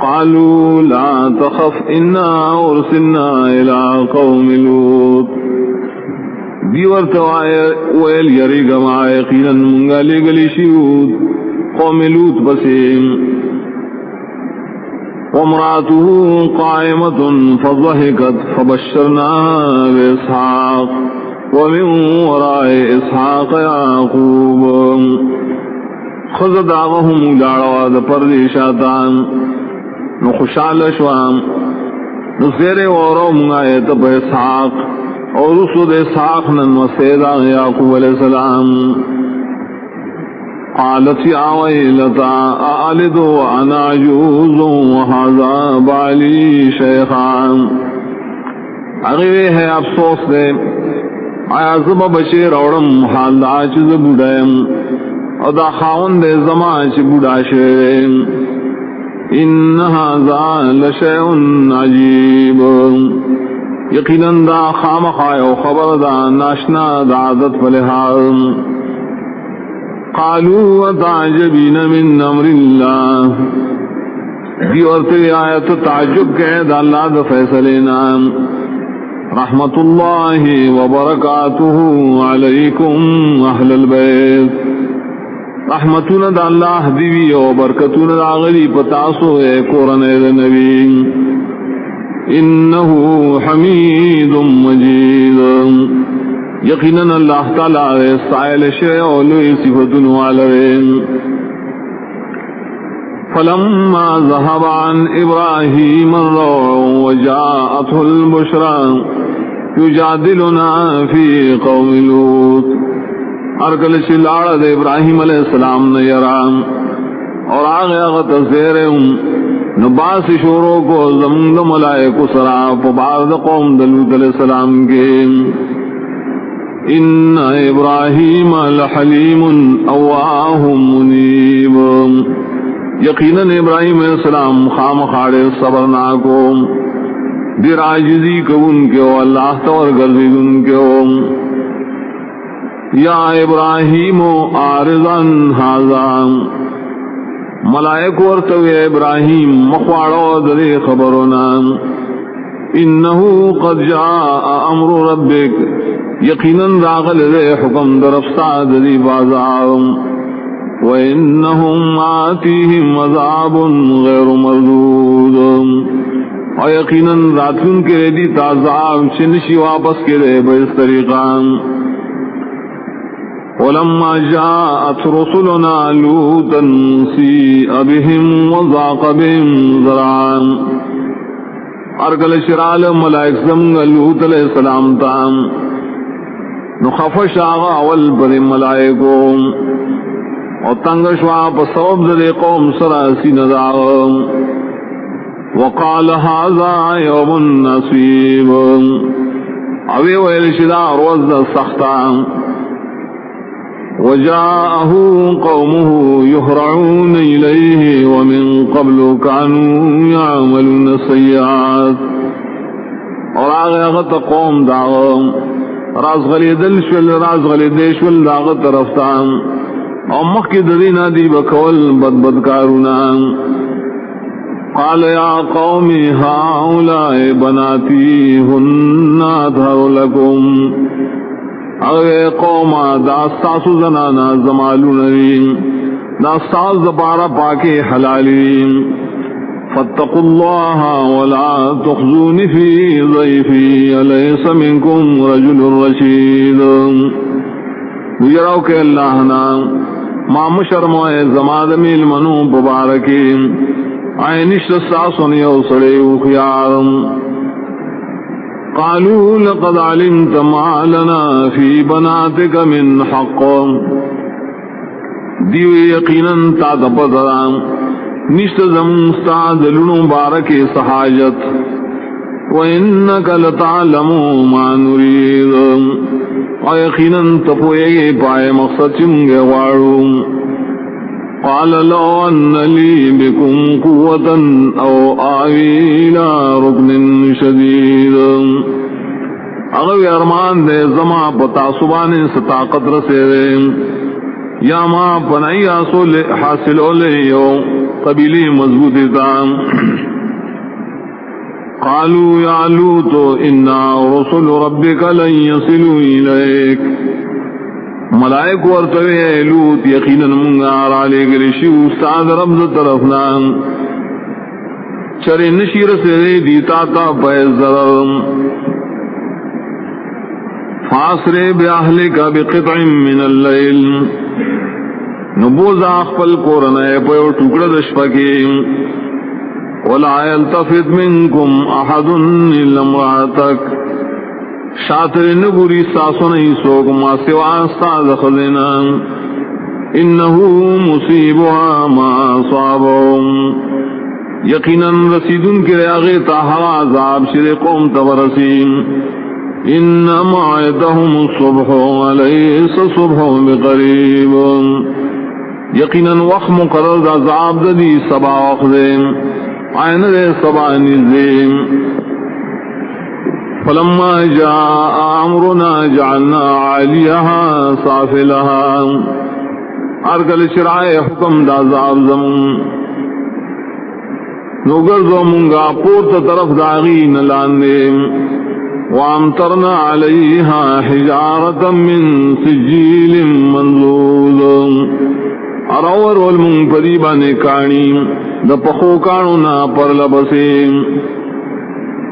قالوا لا تخف انا ارسلنا الى قوم لوط دیور توائے ویل یری گما یقینا منگا لے گلی شیود قوم لوط بسیم وامرأته قائمة فضحكت فبشرناها بإسحاق ومن وراء إسحاق يعقوب خذ دعوهم دعوات پردیشاتان نخشال شوام نصیر ورم آیت بإسحاق اور رسول اسحاق نن وسیدہ یعقوب علیہ السلام قالت یا ویلتا آلد وانا عجوز وهذا بالی شیخان اغیوے ہے افسوس دے آیا زبا بچے روڑم حال دا چیز بودائم اور دا خاون دے زمان چی بودا شویم ان هذا لشیء عجیب یقیناً دا خامخایو خبر دا ناشنا دا عادت فلحاظ قالوا وتعجبین من امر اللہ دی ورتے آیت تعجب کے دا اللہ دا فیصلینا رحمت اللہ وبرکاتہ علیکم اہل البیت رحمتنا دا اللہ دیوی و برکتنا دا غلی پتاسو اے قرآن نبی انہو حمید مجید یقیناً اللہ تعالی سائل شیع علوی صفتن والرین فلما ذهب عن ابراہیم الروع وجاءته البشرى یجادلنا فی قوم لوط ارکل شلال دے ابراہیم علیہ السلام نے یرام اور آگے اغت زیرہم نباس شوروں کو زمد ملائکو سراب بعد قوم دلوت علیہ السلام کے ان ابراہیم لحلیم اواہ منیب یقیناً ابراہیم علیہ السلام خام خاڑے صبرناکو دیر عاجزی کو ان کے اللہ تور گردید ان کے یا ابراہیم آرزن حاضان ملائکو ورتو ابراہیم مخواڑو دلی خبرنا انہو قد جاء امر ربک یقیناً راغل دے حکم درفتا دلی بازار وَإِنَّهُمْ آتِيهِمْ عَذَابٌ غَيْرُ مَرْدُودٌ اور یقیناً راتن کے دی تعذاب چنشی واپس کے دے بس طریقہ وَلَمَّا جَاءَتْ رُسُلُنَا لُوطًا سِيءَ بِهِمْ وَضَاقَ بِهِمْ ذَرْعًا ارگل شرال ملائک زمگ لوط علیہ السلام تام نخفش آغا اول پر ملائکو اور تنگشوا بسبب ذر قوم سراسی نداغ وقال هذا يوم نصيب اوی ویل شدا روز سختا وجاءه قومه يهرعون إليه ومن قبل كانوا يعملون السيئات اور آگے اغت قوم داغ راز غلی دل شول راز غلی دیشول داغ طرفتان اور مخی درینا دی بکول بد بدکارونا قال یا قوم هؤلاء بناتی هن اطہر لکم اے قوم داستاسو زنانا زمالو نرین داستاس دپارا پاکی حلالین فاتقوا اللہ ولا تخزون فی ضیفی الیس منکم رجل رشید یراو کہ اللہ نا مام شرموئے زماد میل منو ببارکی آئے نشت ساسن یو سڑے اخیارم قالوا لقد علمت ما لنا في بناتك من حق دیو یقینا تا دپدرام نشت زمستاد لنو بارک صحاجت وإنك لتعلم ما نريد ويقینا تپوئے پائے مقصد چنگے وارو قال لو أن لي بكم قوة أو آوي إلى ركن شديد اغوی ارمان دے زما پتا سبانے ستاقت رسے دے یا ما پنائی آسو حاصل ہو لے یو قبیلی مضبوطی تام قالوا یا لوط انا رسل ربک لن يصلوا الیک ملائک ورتوی اے لوط یقینا منگا علی گرشی استاد رب طرفنا چرے نشیر سے دیتا تا پیز ضرر فاسر باہلک بقطع من اللیل نبوز اخفل قرآن پیو ٹکڑا دشپکی ولا يلتفت منکم احد الا امرأتک شاطر نگوری ساسو نہیں سوک ما سوا استاد خزینا انہو مصیبها ما صابهم یقینا رسیدن کے ریاغی تاہا عذاب شر قوم تورسیم ان معیدهم الصبح علیس صبح بقریب یقینا وقت مقرر عذاب دی سبا وقت آئین دے سبا نزیم فلما جاء امرنا جعلنا عاليها سافلها ارکل شرائع حکم دا عذاب زمون نوگرزو منگا پورت طرف داغین لاندے وامطرنا علیہا حجارتا من سجیل منضود اراور والمن پریبا نکانی دا پخو کانونا پر لبسیم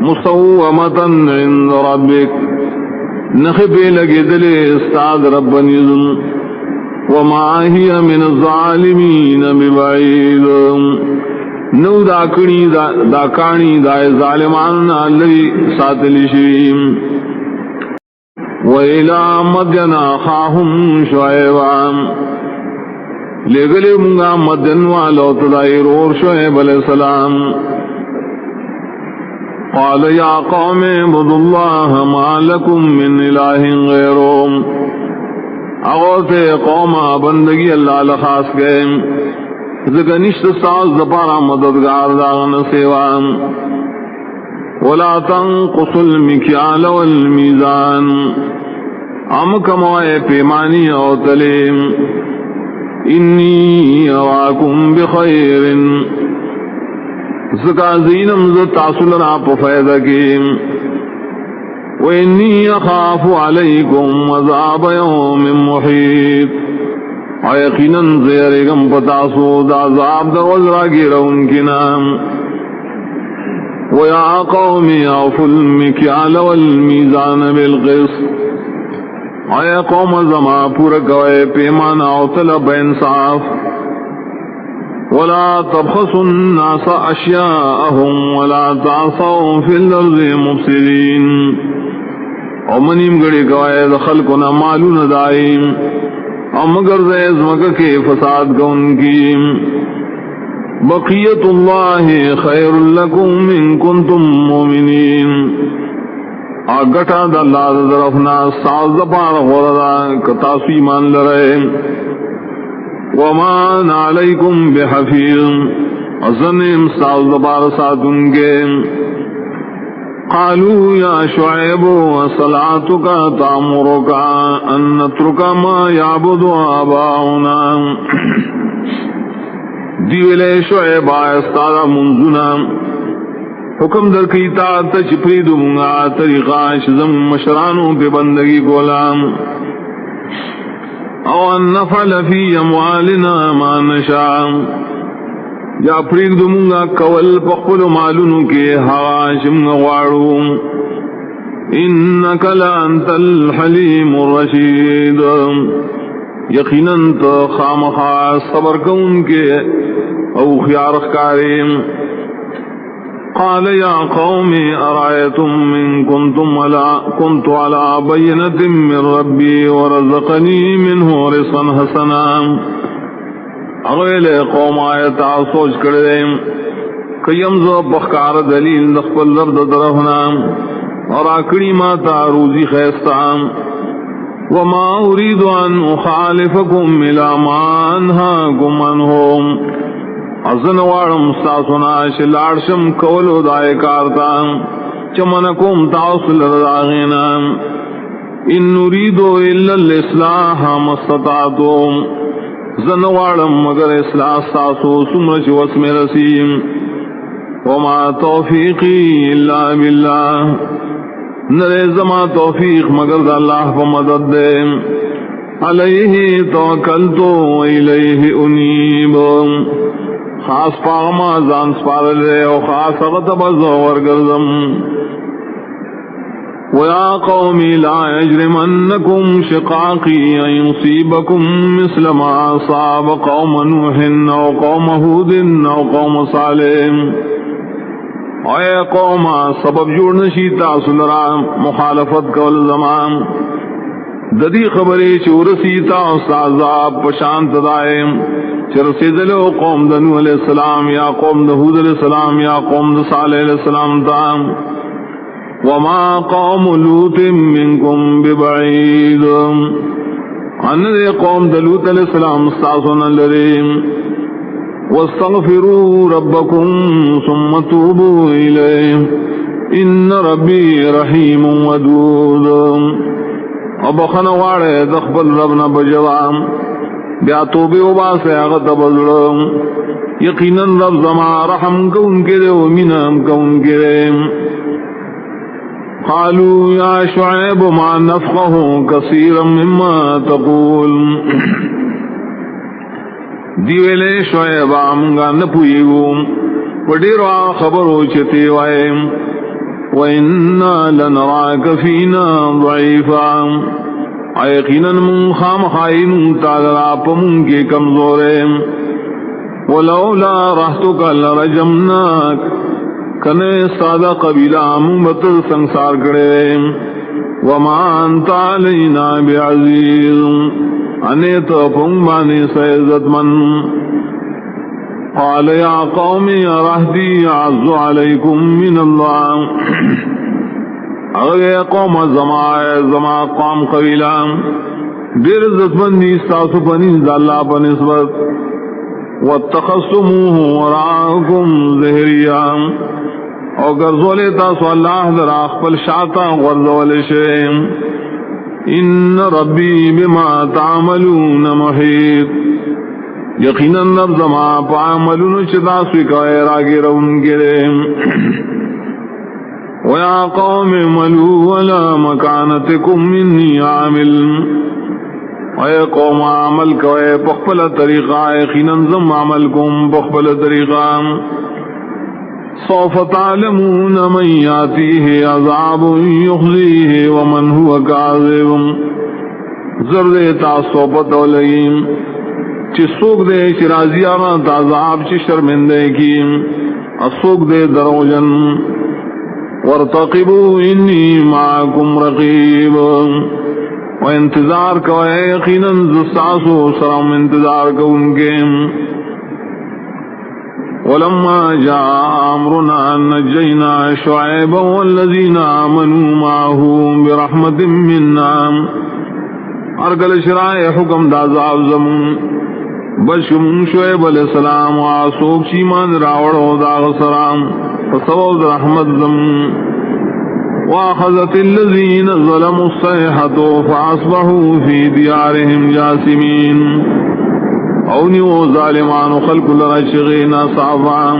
مصومتا عند ربک نخبی لگی دلے استاد رب نظم وما هي من الظالمین ببعید نو دا کانی دا ظالمان لئی ساتلی شویم وَإِلَى مَدْيَنَ أَخَاهُمْ شُعَيْبًا لے منگا مدین والو تدائی رور شعیب علیہ السلام قال یا قوم اعبدوا اللہ ما لکم من الہ غیرهم اغوث قوم بندگی اللہ لخاص گئے ذکر نشت ساز دپارا مددگار داغن سیوان ولا تنقص المکیال والمیزان ام کموائے پیمانی او تلیم انی اراکم بخیر ذکا زینم ز تاصل را پفیدہ کیم وانی اخاف علیکم عذاب یوم محیط یقیناً زیرگم پتاسو دا عذاب دا وزرا گیرہ ان کی نام وَيَا قَوْمِ أَوْفُوا الْمِكْيَالَ وَالْمِيزَانَ بِالْقِسْطِ اے قوم زما پورا گوئے پیمانا او طلب انصاف وَلَا تَبْخَسُوا النَّاسَ أَشْيَاءَهُمْ وَلَا تَعْصَوْا فِي الْأَرْضِ مُفْسِدِينَ او منیم گڑی گوئے خلقنا معلون دائیم او مگر زیز مکہ کے فساد گون کی بقیت اللہ خیر لکم ان کنتم مومنین آگٹا دا اللہ دا درفنا ساز پار غردا کتاسو ایمان لرے ومان علیکم بحفیظ ازنیم ساز پار ساتن کے قالوا یا شعیب صلاتک تامرک ان نترک ما یعبد آباؤنا دیولے شعیب استادا منزنا حکم در کیتا تچپری دمگا طریقہ شزم مشرانوں پہ بندگی گولام او ان نفعل فی اموالنا ما نشاء یا پریگ دمونگا کول پخپل معلوموں کے حاشم غوارو انکا لانت الحلیم الرشید یقیناً تو خامخا صبر کون کے او خیارخ کاریم قال یا قوم ارائیتم من کنت علی بینت من ربی ورزقنی منہ رزقا حسنا اغیل قوم آیتا سوچ کردے کیم زو بخکار دلیل دخپل درد درفنا اور آکڑی ماتا روزی خیستان وما اريد ان اخالفكم الى ما انهاكم عنه ازن وارم ساسنا شلارشم کولو دای کارتا چمنکم تاصل راغینا ان نريد الا الاصلاح ما استطعتم زن وارم مگر اصلاح ساسو سمرچ وسم رسیم وما توفیقی الا بالله نرے زما توفیق مگر دا اللہ پا مدد دے علیہ توکلتو الیہ انیب خاص پاغما زان سپار لے او خاص غطب زور گردم ویا قومی لا یجرمنکم شقاقی ان یصیبکم مثل ما اصاب قوم نوح او قوم ہود او قوم صالح اے قوم سبب جوڑ نشی تاسو لرا مخالفت کول زمان ددی خبری چورسی تاسو عذاب پشانت دائم چرسیدلو قوم دنو علیہ السلام یا قوم دہود علیہ السلام یا قوم صالح علیہ السلام تام وما قوم لوط منکم ببعید ان قوم دلوت علیہ السلام استاسو نلریم واستغفروا ربكم ثم توبوا إليه إن ربي رحيم ودود. ابخن واڑے دخبل ربنا بجوام بیا توبے وباسے اغت بزرم یقینا رب زما رحم کون کے دے ومنام کون کے دے. قالوا يا شعيب ما نفقه كثيرا مما تقول. دیویلے شعیب آمگا نپوئیگو وڈیروا خبرو چتے وائم وَإِنَّا لَنَرَاكَ فِينَا ضَعِيفًا. یقیناً من خام خائن تالرا پمن کے کمزورے. وَلَوْلَا رَحْتُكَ لَرَجَمْنَاكَ کنے سادہ قبیلہ من بطر سنسار کرے. وَمَا أَنْتَ عَلَيْنَا بِعَزِيزٍ انیت پنبانی سیزت من. قال یا قوم رہدی اعز علیکم من اللہ. اگر قوم زما قوم قبیلہ دیر عزت مندی ساسو پنیز اللہ پنسبت. واتخصموه وراءکم ظہریا اور گرزولے تاسو اللہ در اخپل شاعتا غرزول شیم. ان ربی بما تعملون محیط. یقیناً رب زما پعملون چدا سوکائے راگی رون گرے. وَيَا قَوْمِ اعْمَلُوا عَلَى مَكَانَتِكُمْ إِنِّي عَامِلٌ. اے قوم عمل کوئے پخپل طریقہ یقیناً زم عمل کم پخپل طریقہ. سوف تعلمون من یاتیہ عذاب یخزیہ ومن هو کاذب. زرد تاسو پتو لگیم چی سوک دے چرازی آغا تازعاب چی شرمندے کی اسوک دے دروجن. وارتقبوا انی معاکم رقیب. و انتظار کوئے یقیناً زستاسو سرم انتظار کو ان کے. ولما جاء امرنا نجينا شعيبا والذين آمنوا معه برحمة منا. ارگل شرائع حکم دازاب زمون بشم شعیب علیہ السلام وآسوک چیمان راوڑو داغ سرام فسوض رحمت زمون. وآخذت الذين ظلموا الصيحة فأصبحوا في ديارهم جاثمين. اونیو ظالمان خلق لرشغین صعبان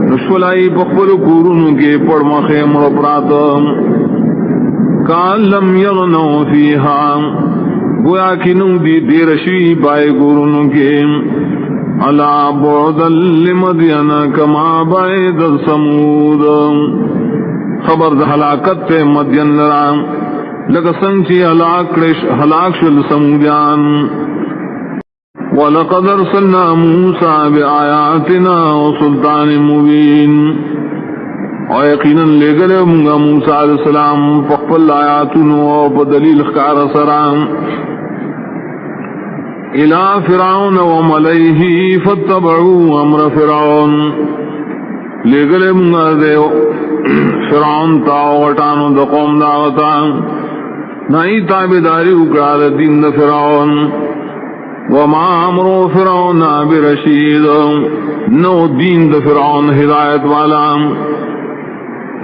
نشولائی بخبر کورن کے پڑمخے مرپرات. کان لم یغنو فیہا گویا کنو دی دیرشوی پائے کورن کے. علا بعدا لمدین کما بعد سمود. خبر ہلاکت تے مدین لرام لکسنگ چی ہلاک شل سمودیان. وَلَقَدْ أَرْسَلْنَا مُوسَى بِآيَاتِنَا وَسُلْطَانٍ مُبِينٍ. اور یقیناً لے گلے منگا موسیٰ علیہ السلام پخپل آیاتن و بدلیل اخکار سرام الى فرعون وملئه فاتبعوا امر فرعون. لے گلے منگا دے فرعون تا وٹانو دا قوم داغتا نائی تابداری اکرار دین دا فرعون. وما امر فرعون برشید نو دین دا فرعون ہدایت والا.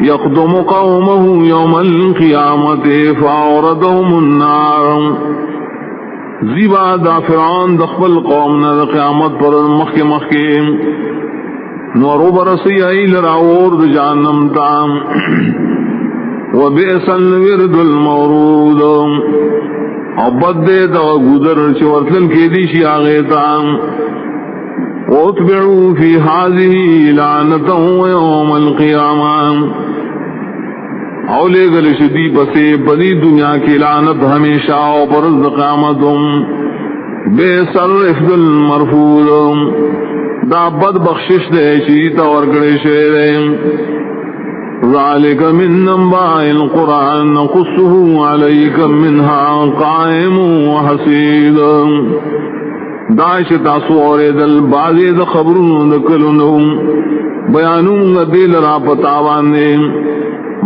یقدم قومه یوم القیامت فاوردهم النار. زیبا دا فرعون دخبل قوم نا دا قیامت پر مخی نورو برسی ایل راور دا جانم تام. وبئس الورد المورود عبد دے دا گزر چورتلن کی دیشی آغیتا. واتبعوا فی حاضی لعنتا یوم القیامہ. اولے گل شدی پسے پدی دنیا کی لعنت ہمیشہ پرز قیامتم. بے سر افد المرفوض دا بد بخشش دے شیطا ورکڑے شیرے. ذالک من انباء القرآن نقصه علیک منها قائم وحسید. داعش تاسو اور دل بازی دا خبرون دکلنم بیانون دل را پتاوانے.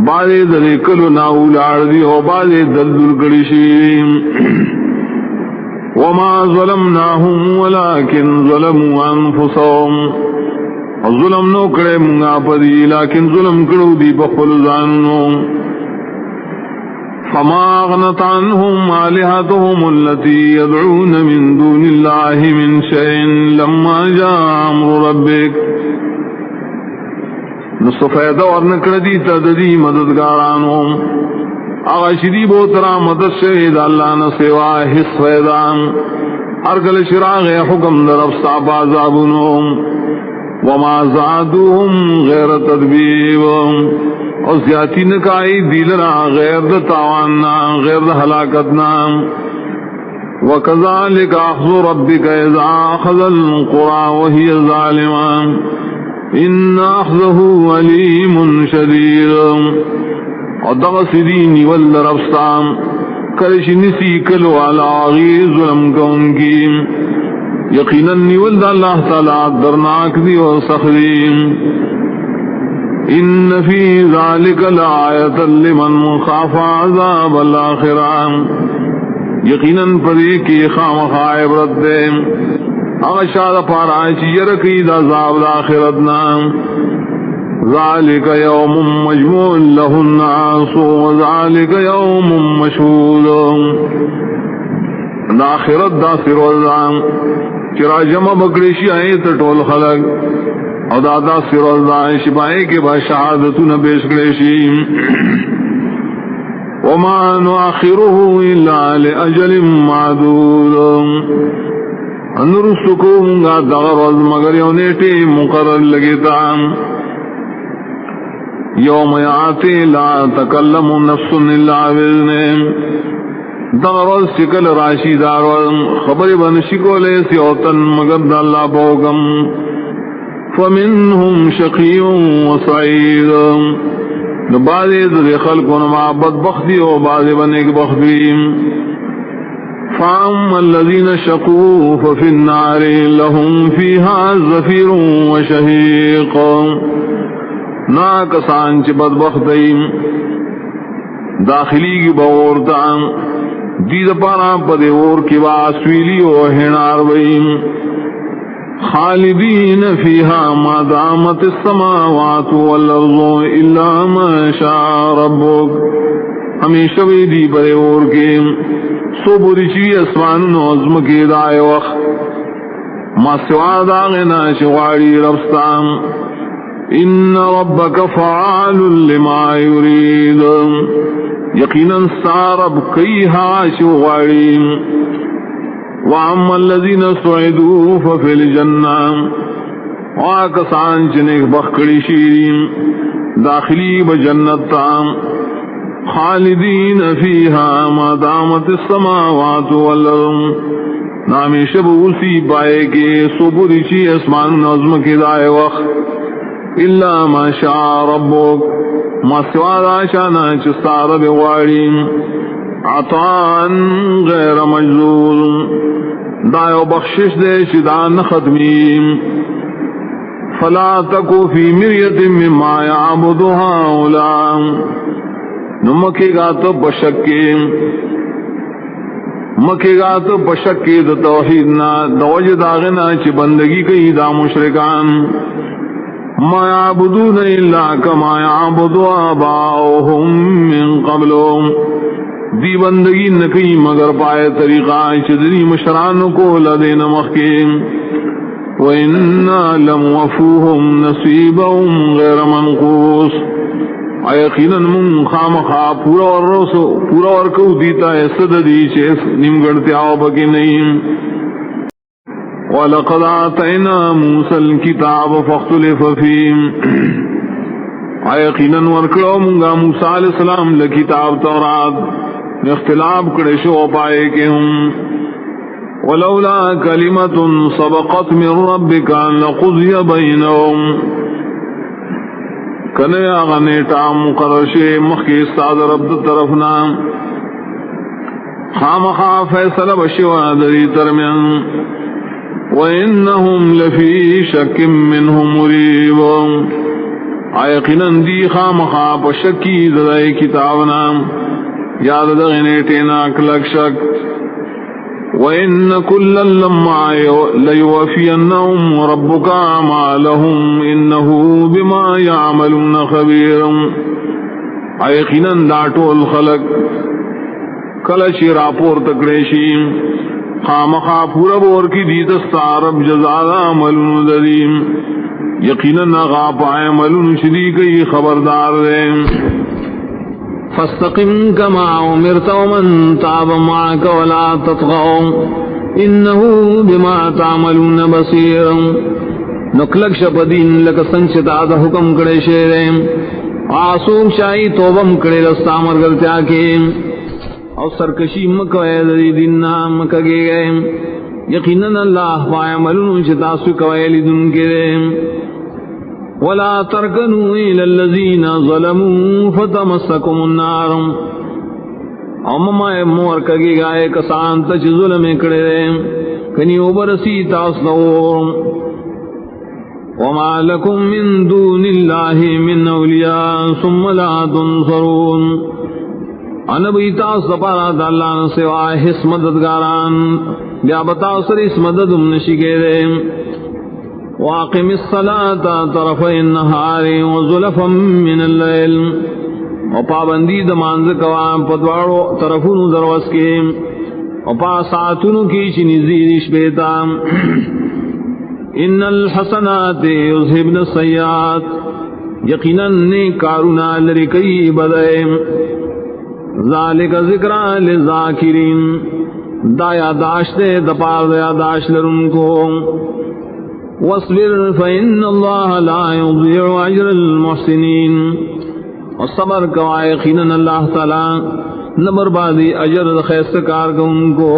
بازی دل کلو ناول عرضی و بازی دل دل گڑشیم. وما ظلمناهم ولكن ظلموا انفسهم ظلم نو کرے منگا پدی لیکن ظلم کرو دی بخل زانو فما اغنت عنهم آلهتهم التي يدعون من دون الله من شيء لما جاء امر ربك نصفیدہ اور نکردی تددی مددگارانوں اغشدی بوترا مدد شہید اللہ نسوا حس فیدان ارگل شراغ حکم در افصاب عذابنوں وما زادوهم غیر تدبیب اور زیادتی نکائی دیلنا غیر دا تاواننا غیر دا حلاکتنا وَكَذَلِكَ أَخْذُ رَبِّكَ إِذَا أَخَذَ الْقُرَى وَهِيَ ظَالِمَةٌ إِنَّ أَخْذَهُ أَلِيمٌ شَدِيدٌ اور دغسدینی والرفستان کرش نسی کلو علا غیر ظلم کون کی یقیناً نیولد اللہ تعالیٰ درناک دی و سخدیم ان فی ذالک لآیتا لمن خاف عذاب الآخران یقیناً پدی کی خامخا عبرت دے اغشاد پارائچی یرکی دا عذاب الآخرتنا ذالک یوم مجموع له الناس وذالک یوم مشہود دا آخرت دا سروزان چرا جمع بکریشی آئے تٹول خلق او دا سروزان شبائے کے با شہادتون بیش کریشی وما نؤخره الا لأجل معدود انرسکو منگا دغرز مگر یونیٹی مقرر لگیتا یوم یاتی لا تکلم نفس الا باذنہ دغرز شکل راشی دارو خبر بنشکو لیسی اوتن مگر دا اللہ بوگم فمنهم شقی وسعید بعضی در خلقوں نما بدبختی و بعضی بنیک بختی فاما الذین شقوا ففی النار لهم فیها زفیر و شہیق نا کسان چی بدبختی داخلی کی باورتا دید پارا پدے اور کی باسویلی و ہنار بیم خالدین فیہا ما دامت السماوات والارض الا ما شاء ربک ہمیشہ ویدی برے اور کے سو برچوی اسمان نوزم کے دائے وقت ما سوا داغنا شغاری ربستان ان ربک فعال لما یرید یقیناً سارب کئی ہاش غاری وَأَمَّا الَّذِينَ سُعِدُوا فَفِي الْجَنَّةِ وَاكَسَانْ چنک بخکڑی شیرین داخلی بجنت تام خالدین فیہا ما دامت السماوات والارض نامی شب اسی پائے کے سوپری چی اسمان نظم کے دائے وقت الا ما شاء ربک ما سواد آشانا چستا رب غارین عطان غیر مجزول دایو بخشش دے شدان ختمیم فلا تکو فی مریت مما یعبد ہاؤلاء نمکے گا تو بشکی دا توحیدنا دوج داغنا چی بندگی کئی دا مشرکان ما یعبدون الا کما یعبد آباؤہم من قبلهم دی بندگی نکی مگر پائے طریقہ چدری مشران کو لدین مخیم وَإِنَّا لَمْوَفُوهُمْ نَصِيبَهُمْ غَيْرَ مَنْقُوصٍ ایقیناً من خامخا پورا ورکو دیتا ہے صددی چیس نمگڑتے آو بکی نہیں وَلَقَدْ آتَيْنَا مُوسَى الْكِتَابَ فَاخْتُلِفَ فِيهِ ایقیناً ورکڑو منگا موسیٰ علیہ السلام لکتاب تورات اختلاف کرے شو پائے کہ ہم ولولا کلمت سبقت من ربک لقضی بینہم کنے آغا نیٹا مقرر شے مخی استاد رب طرفنا خامخا فیصلہ بشوا دری ترمین وَإِنَّهُمْ لَفِي شَكٍ مِّنْهُ مُرِيبٌ آیقناً دی خامخا پشکی درائی کتابنا یاد دغنے ٹینا کلک شک وَإِنَّ كُلًّا لَمَّا لَيُوَفِّيَنَّهُمْ رَبُّكَ أَعْمَالَهُمْ إِنَّهُ بِمَا يَعْمَلُونَ خَبِيرٌ ایقیناً داٹو الخلق کلچ راپور تکریشی خامخا پورا بور کی دیت سارب جزا عملون دریم یقیناً غاپ عملون شدیقی خبردار دیں فاستقم كما أمرت ومن تاب معك ولا تطغوا إنه بما تعملون بصير نکلک شپدین لک سنچتا دا حکم کڑے شیریں آسوک شاہی توبم کڑے رستا مرگلتیا کے اور سرکشی مکوے دی دننا مکگے گئے یقیناً اللہ پائے ملون چتاسو کوئے لدن کے ولا ترکنوا الى الذين ظلموا فتمسكم النار امما مور کگی گائے کسان تچ ظلم کڑے کنی اوبرسی تاسنور وما لكم من دون الله من اولیاء ثم لا تنصرون انبی تاس پارا اللہ سوائے حس مددگاران بیا بتاؤ سر اس مددم نشگے دے واقم الصلاة طرفي النهار وزلفا من الليل وپابندی دمانز کوام پدوارو طرفونو دروس کے وپا ساعتونو کی چنیزیش بیتا ان الحسنات یذهبن السیئات یقینا نیکارونا لرکی بدئے ذالک ذکرہ للذاکرین دا یاداشت دپار دا یاداشت لرن کو واصبر فإن الله لا يضيع أجر المحسنين والصبر کا یقینا اللہ تعالی نہ بربادی اجر خیرکار کو ان کو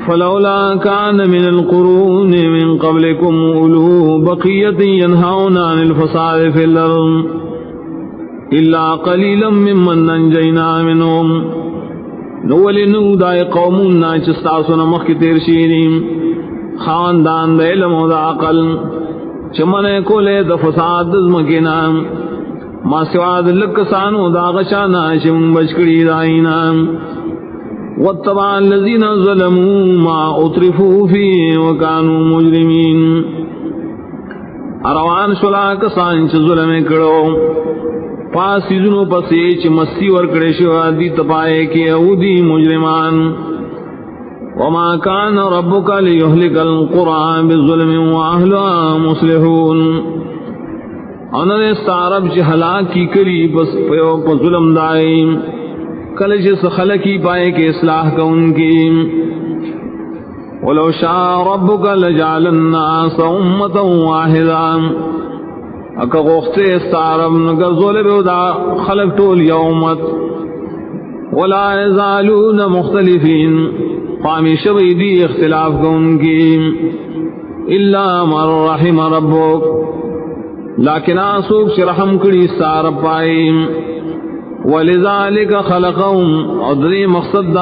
فلولا كان من القرون من قبلكم أولو بقية ينهون عن الفساد في الأرض إلا قليلا ممن أنجينا منهم نولنو دائے قومون ناچستاسونا مخی تیرشینیم خاندان دا علم و دا عقل چمنے کولے دا فساد دزمکینا ما سواد لکسانو دا غشانا شم بشکری دائینا واتبع الذین ظلموا ما اطرفوا فی وکانو مجرمین اروان شلا کسان چھ ظلم کرو پاسی جنو پسی چھ مستی ورکڑے شوا دی تپائے کی اودی مجرمان وما كان ربك ليهلك القرى بالظلم واهلها مصلحون انہوں نے سارب چھ ہلاک کی کری بس ظلم دائیں کلچ سخلقی پائے کے اصلاح کا ان کی ولو شاء ربك لجعل الناس امة واحدة اکا غوختے سارب نگر ظلم دا خلق طول یومت ولا يزالون مختلفین فامی شبی دی اختلاف کو ان کی الا من رحم ربک لیکن آسوک سے رحم کری سار پائی ولذالک خلقهم اور دی مقصد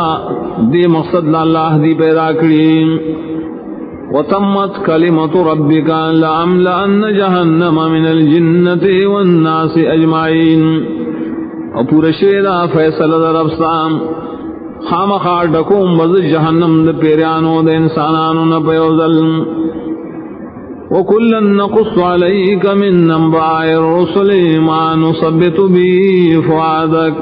دا اللہ دی پیدا کری وتمت کلمت ربک لأملأن جہنم من الجنت والناس اجمعین اور پورا شیدہ فیصل در افسام خام خار ڈکوم بز جہنم دا پیریانو دا انسانانو نپیوزل وَكُلًّا نَقُصُّ عَلَيْكَ مِن أَنبَاءِ الرُّسُلِ مَا نُثَبِّتُ بِهِ فُؤَادَكَ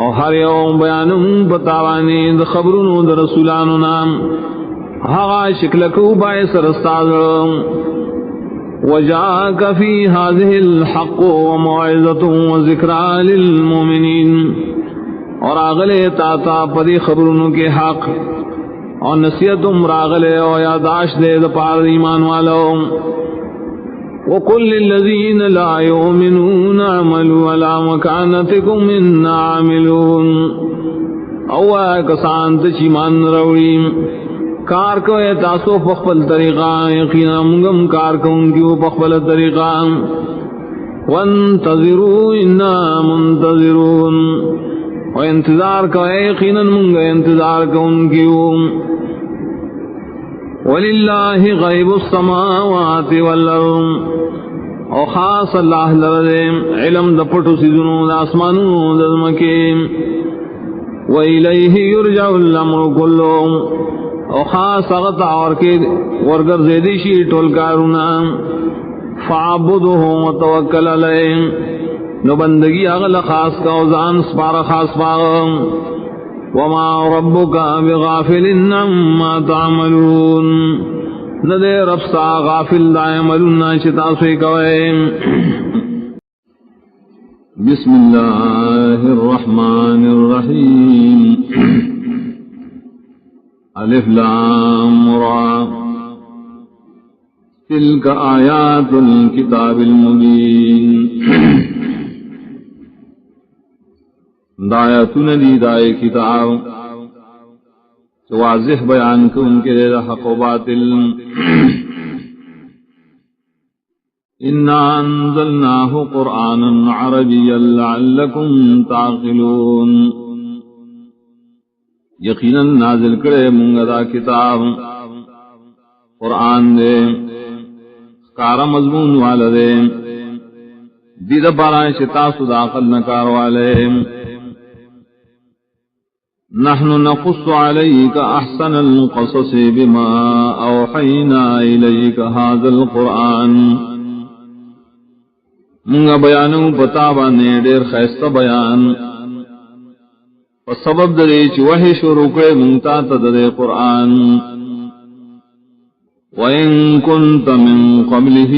اور ہر یوم بیانم بتاوانی دا خبرونو دا رسولانو نام ہاں شکلکو باعث رستاذرم وَجَاءَكَ فِي هَذِهِ الْحَقُّ وَمَوْعِظَةٌ وَذِكْرَى لِلْمُؤْمِنِينَ اور آغلے تاتا پدی خبرونو کے حق اور نصیحتم راغلے اور یاداش دے دپار ایمان والو وَقُلْ لِلَّذِينَ لَا يُؤْمِنُونَ عَمَلُوا عَلَى مَكَانَتِكُمْ إِنَّا عَامِلُونَ او کسان تچیمان روڑیم کار کو تاسو پخپل طریقہ یقینا منگم کار کو ان کی پخپل طریقہ وانتظروا انا منتظرون و انتظار کو یقینا منگ انتظار کو ان کی وللہ غیب السماوات والارض او خاص اللہ لرد علم دا پٹو سیدنو دا اسمانو دا دمکیم وَإِلَيْهِ يُرْجَعُ الْأَمْرُ كُلُّهُ او خاص اغتا اور کے ورگر زیدیشی ٹول کارونا فعبده وتوکل علیہ نو بندگی اغل خاص کا اوزان سپارا خاص پاغ وما ربک بغافل عما تعملون ندے رب سا غافل دائملون چتا سوی کوئے بسم اللہ الرحمن الرحیم الف لام را تلک آیات الکتاب المبین دایاتون دی دائے کتاب واضح بیان کو ان کے لئے حق و باطل اِنَّا أَنزَلْنَاهُ قُرْآنًا عَرَبِيًّا لَعَلَّكُمْ تَعْقِلُونَ یقیناً نازل کرے منگا کتاب قرآن دے کارا مضمون والدے دید پارائے شتا صداقل نکار والے نحن نقص عليك أحسن القصص بما أوحينا إليك هذا القرآن منگا بیانو پتابانے دیر خیست بیان سبب دے چی وحی شروع کرے منگتا تدر قرآن وَإِن كُنْتَ مِن قَبْلِهِ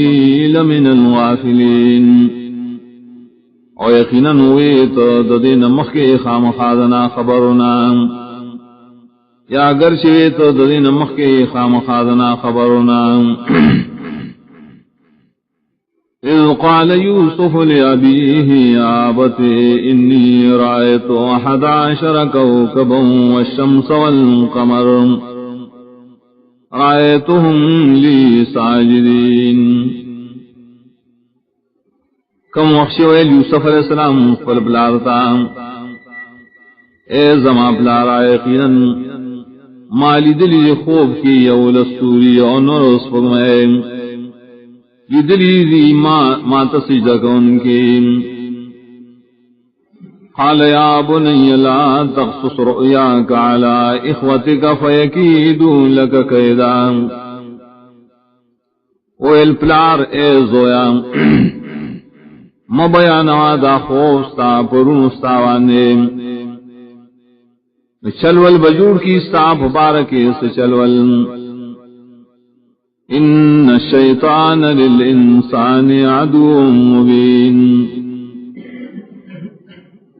لَمِنَ الْغَافِلِينَ او یقیناً ہوئی تو ددین مخی خام خادنا خبرنا یا اگر شوی تو ددین مخی خام خادنا خبرنا اذ قال یوسف لأبیه یا ابت انی رأیت 11 کوكبا والشمس والقمر رأیتهم لی ساجدین کم وخشویل یوسف علیہ السلام پل بلارتا اے زما بلارا یقینا مالی دلی خوب کی یولستوری اونور اسفگمائے یہ دلی دی ما تسجدہ کون کی قال یا بنی لا تقصص رؤیاک علی اخوتک فیکیدو لک قیدا ویل پلار اے زویا مبیانا دا خوستا پرونستا وانے چلول بجور کی ستا مبارکی سے چلول ان الشیطان للانسان عدو مبین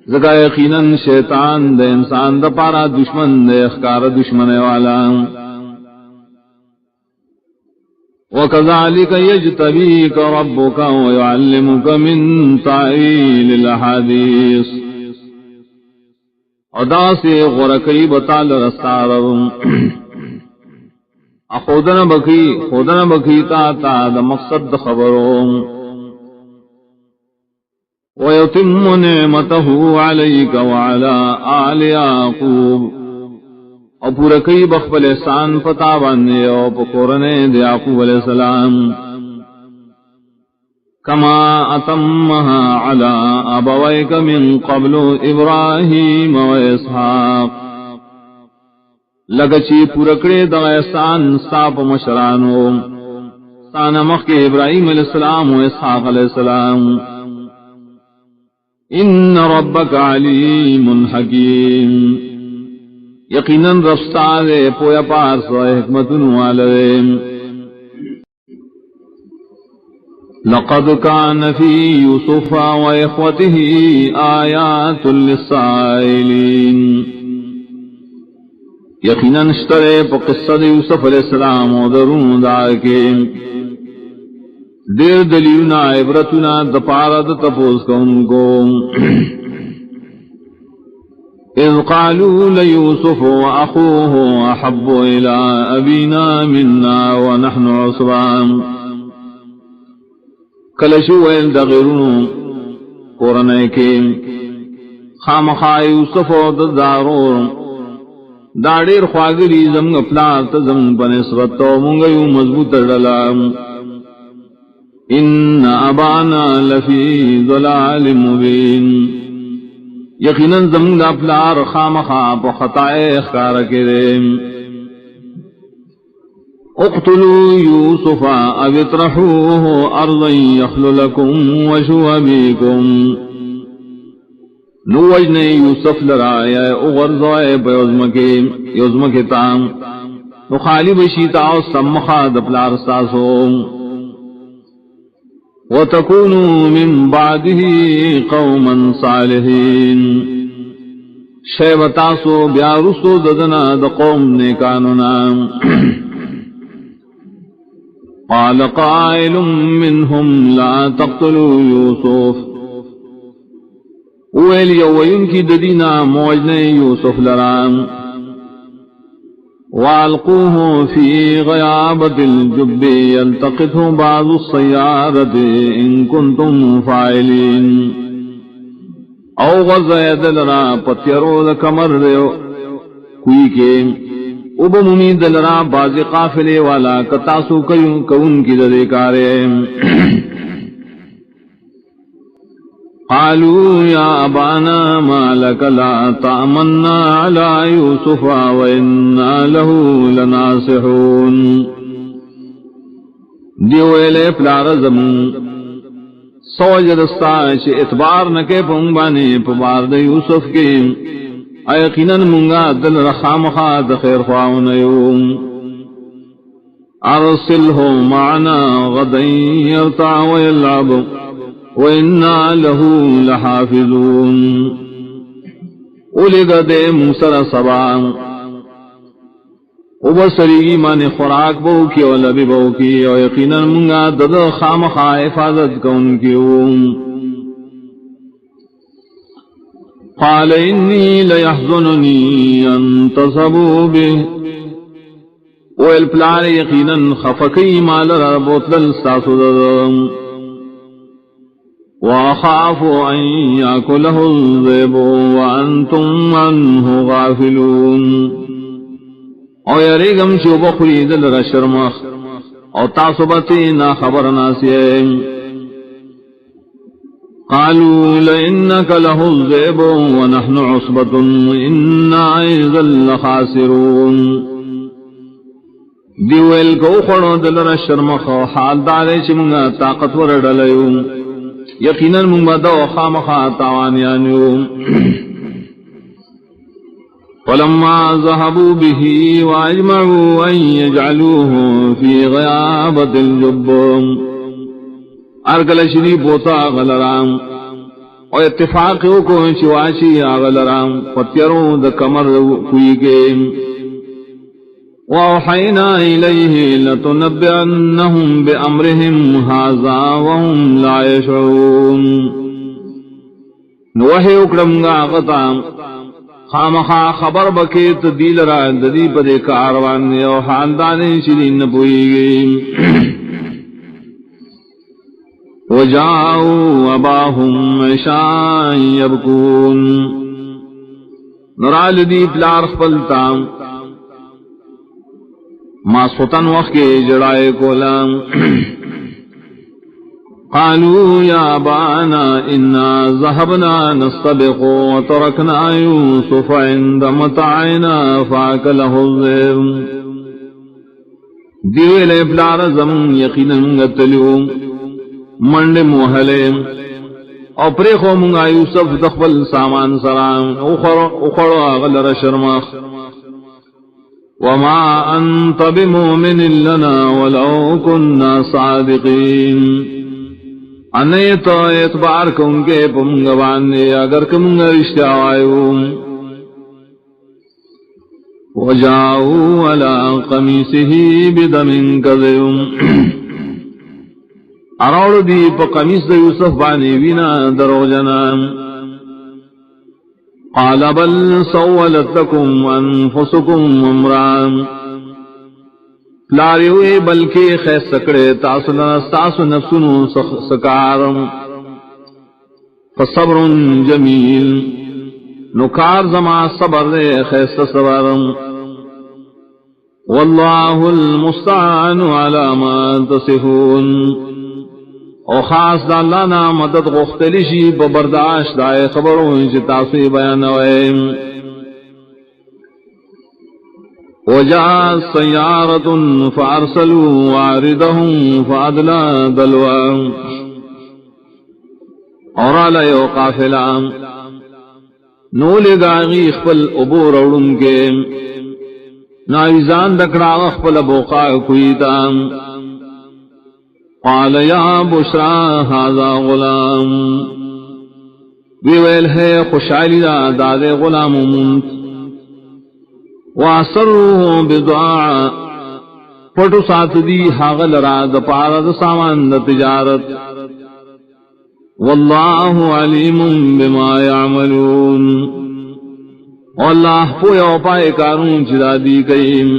زکا یقیناً شیطان دے انسان دا پارا دشمن دے اخکار دشمن والا وَكَذَلِكَ يَجْتَبِيكَ رَبُّكَ وَيُعَلِّمُكَ مِن تَأْوِيلِ الْأَحَادِيثِ ادا سے غرقی بطال رستارو خودن بکی تا دا مقصد خبرو وَيُتِمُّ نِعْمَتَهُ عَلَيْكَ وَعَلَىٰ آلِ يَعْقُوبَ اور پورا کئی بخبل احسان پتا باندے اور پکورنے دے یعقوب علیہ السلام کما اتمها علی ابویک من قبل ابراہیم و اسحاق لگچی پورا کرے دا احسان ساپ مشرانو سانا مخ کے ابراہیم علیہ السلام و اسحاق علیہ السلام ان ربک علیم حکیم یقیناً رفتا دے پویا پارس و حکمتن والدے لقد كان في يوسف وإخوته آيات للسائلين یقیناً اشترے پا قصہ یوسف علیہ السلام و درون داکے دیر دلیلنا عبرتنا دپارد تپوز کا ان کو اذ قالوا ليوسف واخوه احب الى ابينا منا ونحن عصبان کلشو ویل دغیرون قرآن کے خامخا یوسف و دارور داڑیر خواگری زمگ پلات زمگ بنسبت و منگیو مضبوط ڈلام ان ابانا لفی ضلال مبین یقیناً زمون اپلار خامخا پا خطائے اخکار کرے اقتلوا یوسف او اطرحوه ارضا یخل لکم وجه ابیکم نو وجنے یوسف لرائے اغرزوائے پا یوزمکی تام نو خالی بشیتا و سمخا دپلار ساسو وتکونوا من بعده قوما صالحین شیبتاسو بیارسو ددنا دا قوم نیکانونا قال قائل منهم لا تقتلوا يوسف ویل یوین کی ددینا موجنے یوسف لرام والقوه في غيابة الجب يلتقطه بعض السيارة إن كنتم فاعلين او غزید لرا پتیرو دا کمر دیو کوئی کے اب ممید لرا باز قافلے والا کتاسو کون کی دے کارے قالوا یا ابانا ما لك لا تأمنا على يوسف وإنا له لناصحون دیویلے پلارزم سوجدستا چھ اتبار نکے پنگبانے پبار دا یوسف کے ایقیناً منگا دل رخام خاد خیر خواہنیوم ارسلہ معنا غدن یرتع ویلعب وَإِنَّا لَهُ لَحَافِظُونَ اولگا دے موسر سبان او بسریگی مانے خوراک بہو کی و لبی بہو کی و یقیناً منگا دد خامخا حفاظت کون کیوں قال انی لیحزننی ان تصبو بے ویل پلار یقیناً خفکی مال ربوتلل ساسو ددم وَأَخَافُ أَن يَأْكُلَهُ الذِّئْبُ وَأَنْتُمْ عَنْهُ غَافِلُونَ او یریگم چو بخوری دل رشرمخ او تاسبتی نا خبر ناسیم قالوا لئنك له الذئب ونحن عصبة إنا إذا لخاسرون دیویل کو خورو دل رشرمخ حال دارے چمگا طاقت وردلیوں یقیناً ممدو خامخا تاوانیانیو فلما ذهبوا به واجمعوا ان يجعلوه في غيابة الجب ارگل شری بوتا غلرام اور اتفاقیوں کو شواشی غلرام فتیروں دا کمر کوئی کے وَأَوْحَيْنَا إِلَيْهِ لَتُنَبِّئَنَّهُمْ بِأَمْرِهِمْ هَذَا وَهُمْ لَا يَشْعُرُونَ نوحی اکرمگا غطا خامخا خبر بکیت دیل را ددی پدے کاروان او حاندانے شرین نبوئی گئی وَجَاءُوا أَبَاهُمْ عِشَاءً يَبْكُونَ نرال دی پلار خپلتام ما سوتن وقت کے جڑائے کولام قالوا یا بانا انا ذهبنا نستبق وترکنا یوسف عند متعنا فاکله الذئب دیویلے پلار زمون یقینا منگتلیو منڈ موحلے اپری خو منگا یوسف دخبل سامان سرام اخڑو اغلر شرمخ وما أنت بمؤمن لنا ولو كنا صادقين انیت اعتبار کن کے پمگوان نے اگر کمنگ رشتہ آئیو وجاؤوا على قمیسه بدم کذب اراؤ دی پا قمیس دا یوسف بانی وینا درو جنام قال بل سولت لكم انفسكم امرا لاریوی بلکہ خیس سکڑے تاسنا ساسو نفسنو سکارم فصبر جمیل نکار زما صبر دے خیس صبرم واللہ المستعان على ما تصفون او خاص دا اللہ نا مدد غختلی شی پا برداشت دائے خبروں چی تاثیر بیانوئے وجاء سیارة فارسلوا واردهم فادلا دلوا اور علیہ قافلہ نولے گاغی اخپل عبور اوڑن کے ناویزان دکڑا اخپل بوقا کوئیتا قال یا بشرا هذا غلام ویویل ہے خوشحالی دا داد غلام منت واسروه بضاعا پٹو سات دی حاغل را دا پارد سامان دا تجارت واللہ علیم بما یعملون واللہ پویا پائے کارون چدا دی کئیم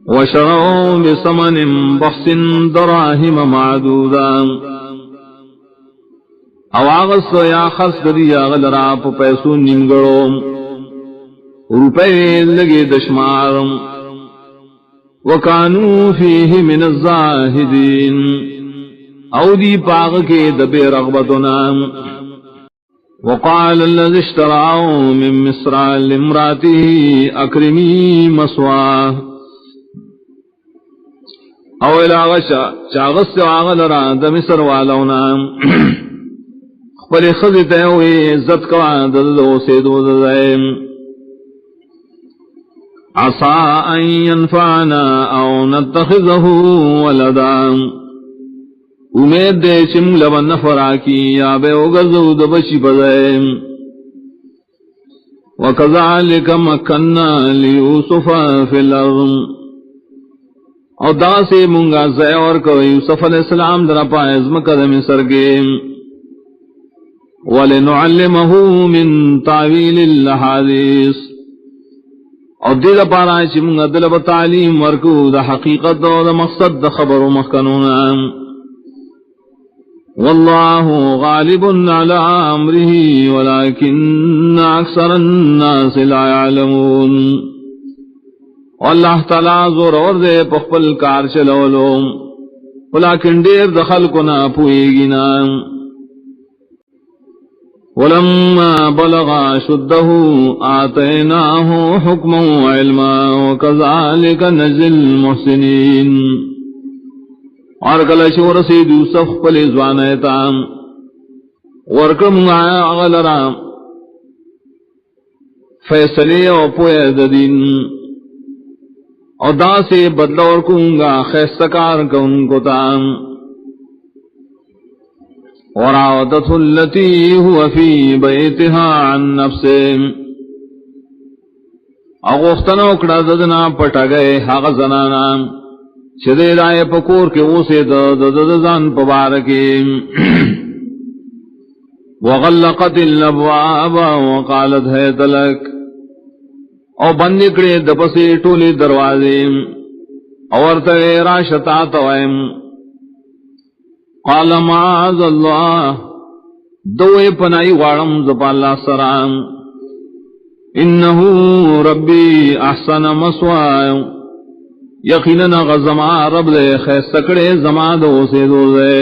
وشرعوا بثمن بخس دراهم معدودا او آغس یا خرس کری آغل را پا پیسو نمگڑو روپے لگے دشمارم وکانو فیہ من الزاہدین او دی پاغ کے دبے رغبتنا وقال الذي اشتراه من مصر لامراته اکرمی مسواه او الاغشا چاغس آغل را دا مصر والونا خبر خزتے ہوئے عزت کوا ددو سیدو ددائم عصا ان ينفعنا او نتخذه ولدا امید دے چم لبن نفرا کی یا بے اگزو دبشی پدائم وکذالک مکننا لیوسف فی الارض او دا سے منگا زیور کو یوسف علیہ السلام در پائز مقدم سرگیم وَلِنُعَلِّمَهُ مِن تَعْوِيلِ الْحَدِيثِ او دل پارا چی منگا دل تعلیم ورکو دا حقیقت دا مقصد دا خبر و مخکنونا واللہ غالب علی امرہ ولكن اکثر الناس لا يعلمون اللہ تعالی زور اور دے پخپل کار چلولو ولیکن دیر دخل کنا پوئے گینا ولما بلغ شده آتیناہ حکما علما وکذالک نجزی المحسنین اور کلچ ورسید یوسف پل زوانیتا ورکم اغلرا فیصلے و پوئے ددین اور دا سے بدلور کونگا خیستکار کن کو تام وراودته التي هو في بيتها عن نفسه اغوختنا اکڑا ددنا پٹا گئے حق زنانا چدے دائے پکور کے اوسے ددزان پبارکی وغلقت الابواب وقالت حیت لک او بند کڑے دپسی ٹولی دروازے اور تغی راشتا توائم قال معاذ اللہ دوئے پنائی وارم زپا اللہ سرام انہو ربی احسن مسوائے یقیننا غزما رب دے خیستکڑے زما دو سے دو دے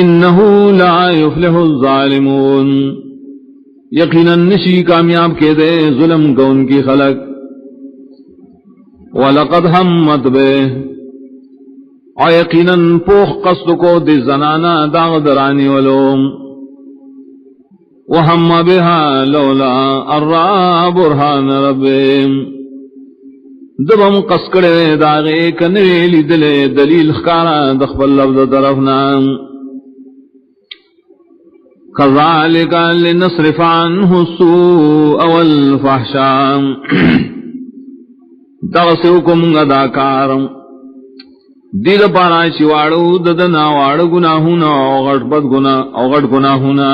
انہو لا یفلح الظالمون یقیناً نشی کامیاب کے دے ظلم کو ان کی خلق وَلَقَدْ هَمَّتْ بِهِ اور یقیناً پوخ قصد کو دی زنانا داغ درانی ولوم وَهَمَّ بِهَا لَوْلَا أَرَّى بُرْهَانَ رَبِّهِ دبم قسکڑے داغے کنویلی دلے دلیل خکارا دخبل لفظ طرفنا كذلك لنصرف عنه السوء والفحشاء دغسوكم غداكار دل پارا چواڑو ددنا واڑ گناہونا اوغٹ گناہونا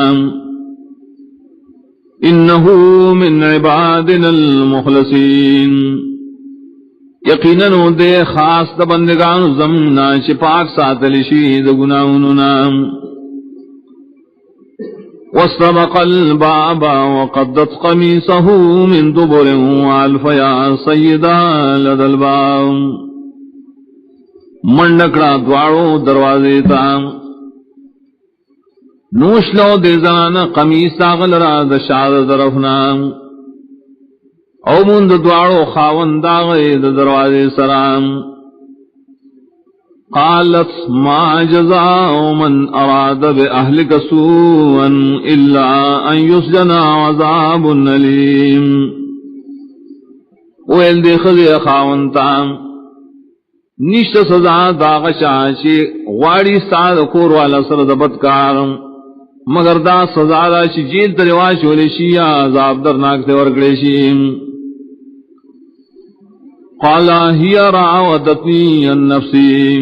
انہو من عبادنا المخلصین یقیناً دے خاص دبندگان زمنا چپاک ساتلشی دگناہونا واستبق الباب وقدت قميصه من دبر وألف يا سيدا لدى الباب منڈکڑا دوارو دروازے تا نوش لو دے زنانا قمیص داغل را دشاد طرفنا او مند دوارو خاون داغے دروازے سرام قالت ما جزاء من اراد بأهلك سوءا الا ان يسجن عذاب الیم ویل دے خزی خاونتا نشت سزا داغ شاشی غاڑی ساد کور والا سرد بدکار مگر دا سزا دا شی جیل ترواش ولیشی عذاب درناک تے ورکڑیشی قال هي راودتني عن نفسي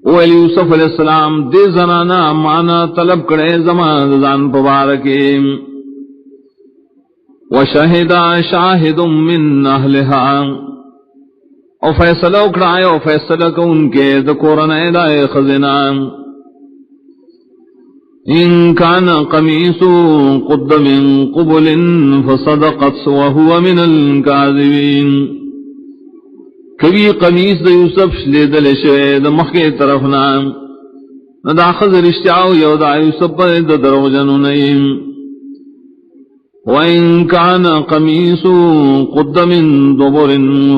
ولی یوسف علیہ السلام دے زنانا مانا طلب کرے زمان زان پبارکی وشہد شاہد من اہلها او فیصلہ اکڑائے او فیصلہ کو ان کے ذکورن ایدائے خزنان ان کان قمیص قد من قبل فصدقت وهو من الكاذبین کبھی قمیص دا یوسف شلیدل شوید مخی طرفنا ندا خز رشتعو یودا یوسف پر دا درو جنو نیم وَإِن كَانَ قَمِيصُ قُدَّ مِن دُبُرٍ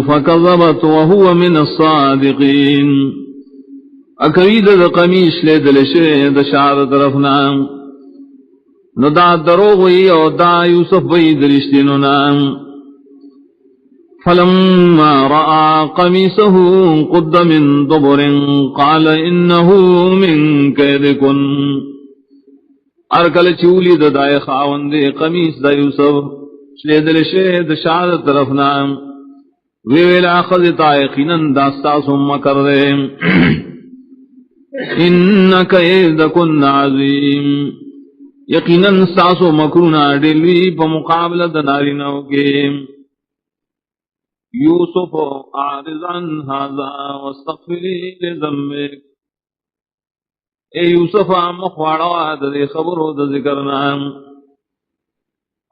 فَكَذَبَتْ وَهُوَ مِنَ الصَّادِقِينَ اکوید دا قمیص شلیدل شوید شار طرفنا ندا دروغی او دا یوسف بید رشتینو نام فلما رأى قميصه قد من دبر قال إنه من كيدكن ارکل چولی دا دائے خاون دے قمیص دا یوسف شلیدل شید شاد طرفنا ویویلا خذ تائقینن داستا سم کر دے ان کیدکن عظیم یقیناً ساسو مکرونا ڈیلوی پا مقابلہ دنارینو کے یوسف اعرض عن هذا واستغفری لذنبک اے یوسف مخواڑا دے خبرو دا ذکرنا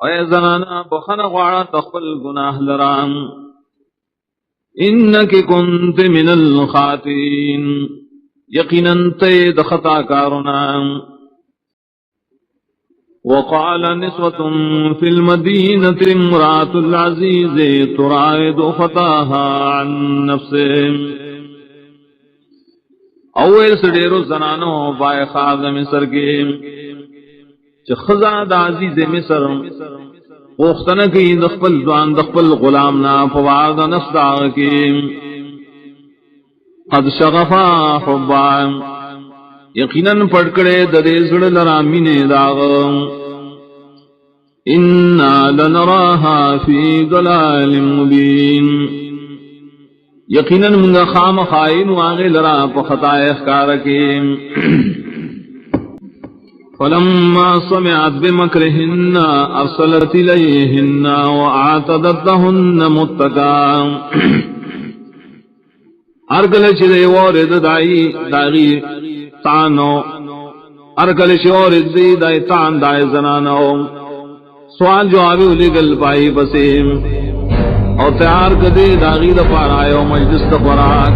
اے زنانا بخن خواڑا تخبل گناہ لرام انکی کنت من الخاتین یقیناً تید خطا کارنا وقال نسوة في المدينة امرأة العزيز تراود فتاها عن نفسه اول سڑیرو زنانو بائے خاض مصر کے خزاد عزیز مصر اوختن کی دخپل دوان دخپل غلامنا فواد نصداغ کی قد شغفا حبا یقیناً پڑکڑے ددے زڑ لرامین داغ انا لنراها فی ضلال مبین یقیناً منگا خام خائن واغی لرا پخطائے اخکارکی فلما سمعت بمکرہن ارسلت الیہن واعتدت لہن متکا ارکل چدے وارد داغی تانو ارکل شورد دی دائی تان دائی زنانو سوال جوابی لگل پائی بسیم اور تیار کدے داغی دا پارایو مجلس دا پراک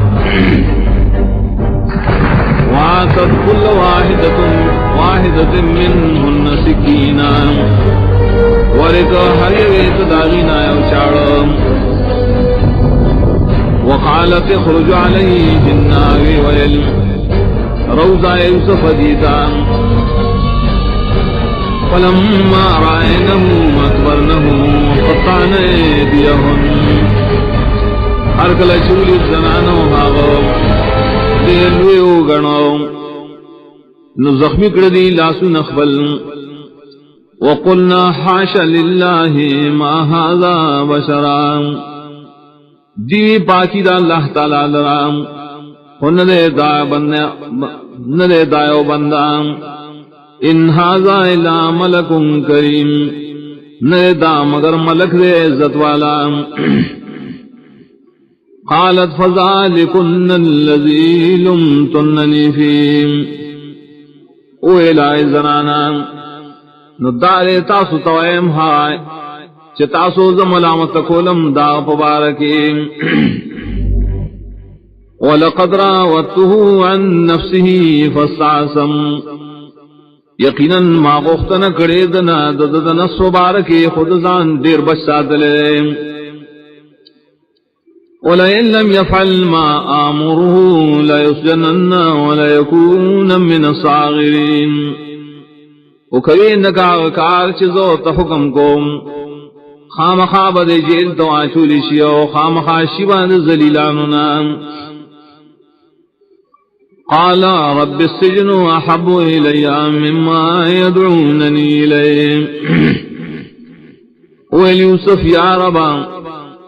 واتت کل واحدت منہن سکینا ورکا حریویت داغی نایو چاڑم وقالت اخرج علیہن آوی ویلم روضہ یوسف دیتا فلما رائنہم اکبرنہم قطعن ایدیہن ارکل چولی زنانو ہاغو دیلویو گنو نو زخمی کردی لاسو نخبل وقلنا حاش للہ ما هذا بشرا دیوی پاکی دا اللہ تعالی لرام ندے دایو بندہ ان هذا الا ملک کریم ندے دا مگر ملک دے عزت والا قالت فذلكن الذي لمتنني فيه او الہی زنانا ندارے تاسو توائم ہائے چھ تاسو زملامت کولم دا پبارکی وَلَقَدْ رَاوَدتُّهُ عَن نَّفْسِهِ فَاسْتَعْصَمَ یقیناً ما غوښتنه کړې دنا د نفس مبارکې خود ځان ډېر بچ ساتلې. وَلَئِن لَّمْ يَفْعَلْ مَا آمُرُهُ لَيُسْجَنَنَّ وَلَيَكُونَ مِنَ الصَّاغِرِينَ وکوي نکا کار چې زو ته حکم کوم خامخا به جیل ته واچول شي او خامخا شي باندې ذلیلانو نام. قال رب السجن احب الي مما يدعونني اليه ویل یوسف یا ربا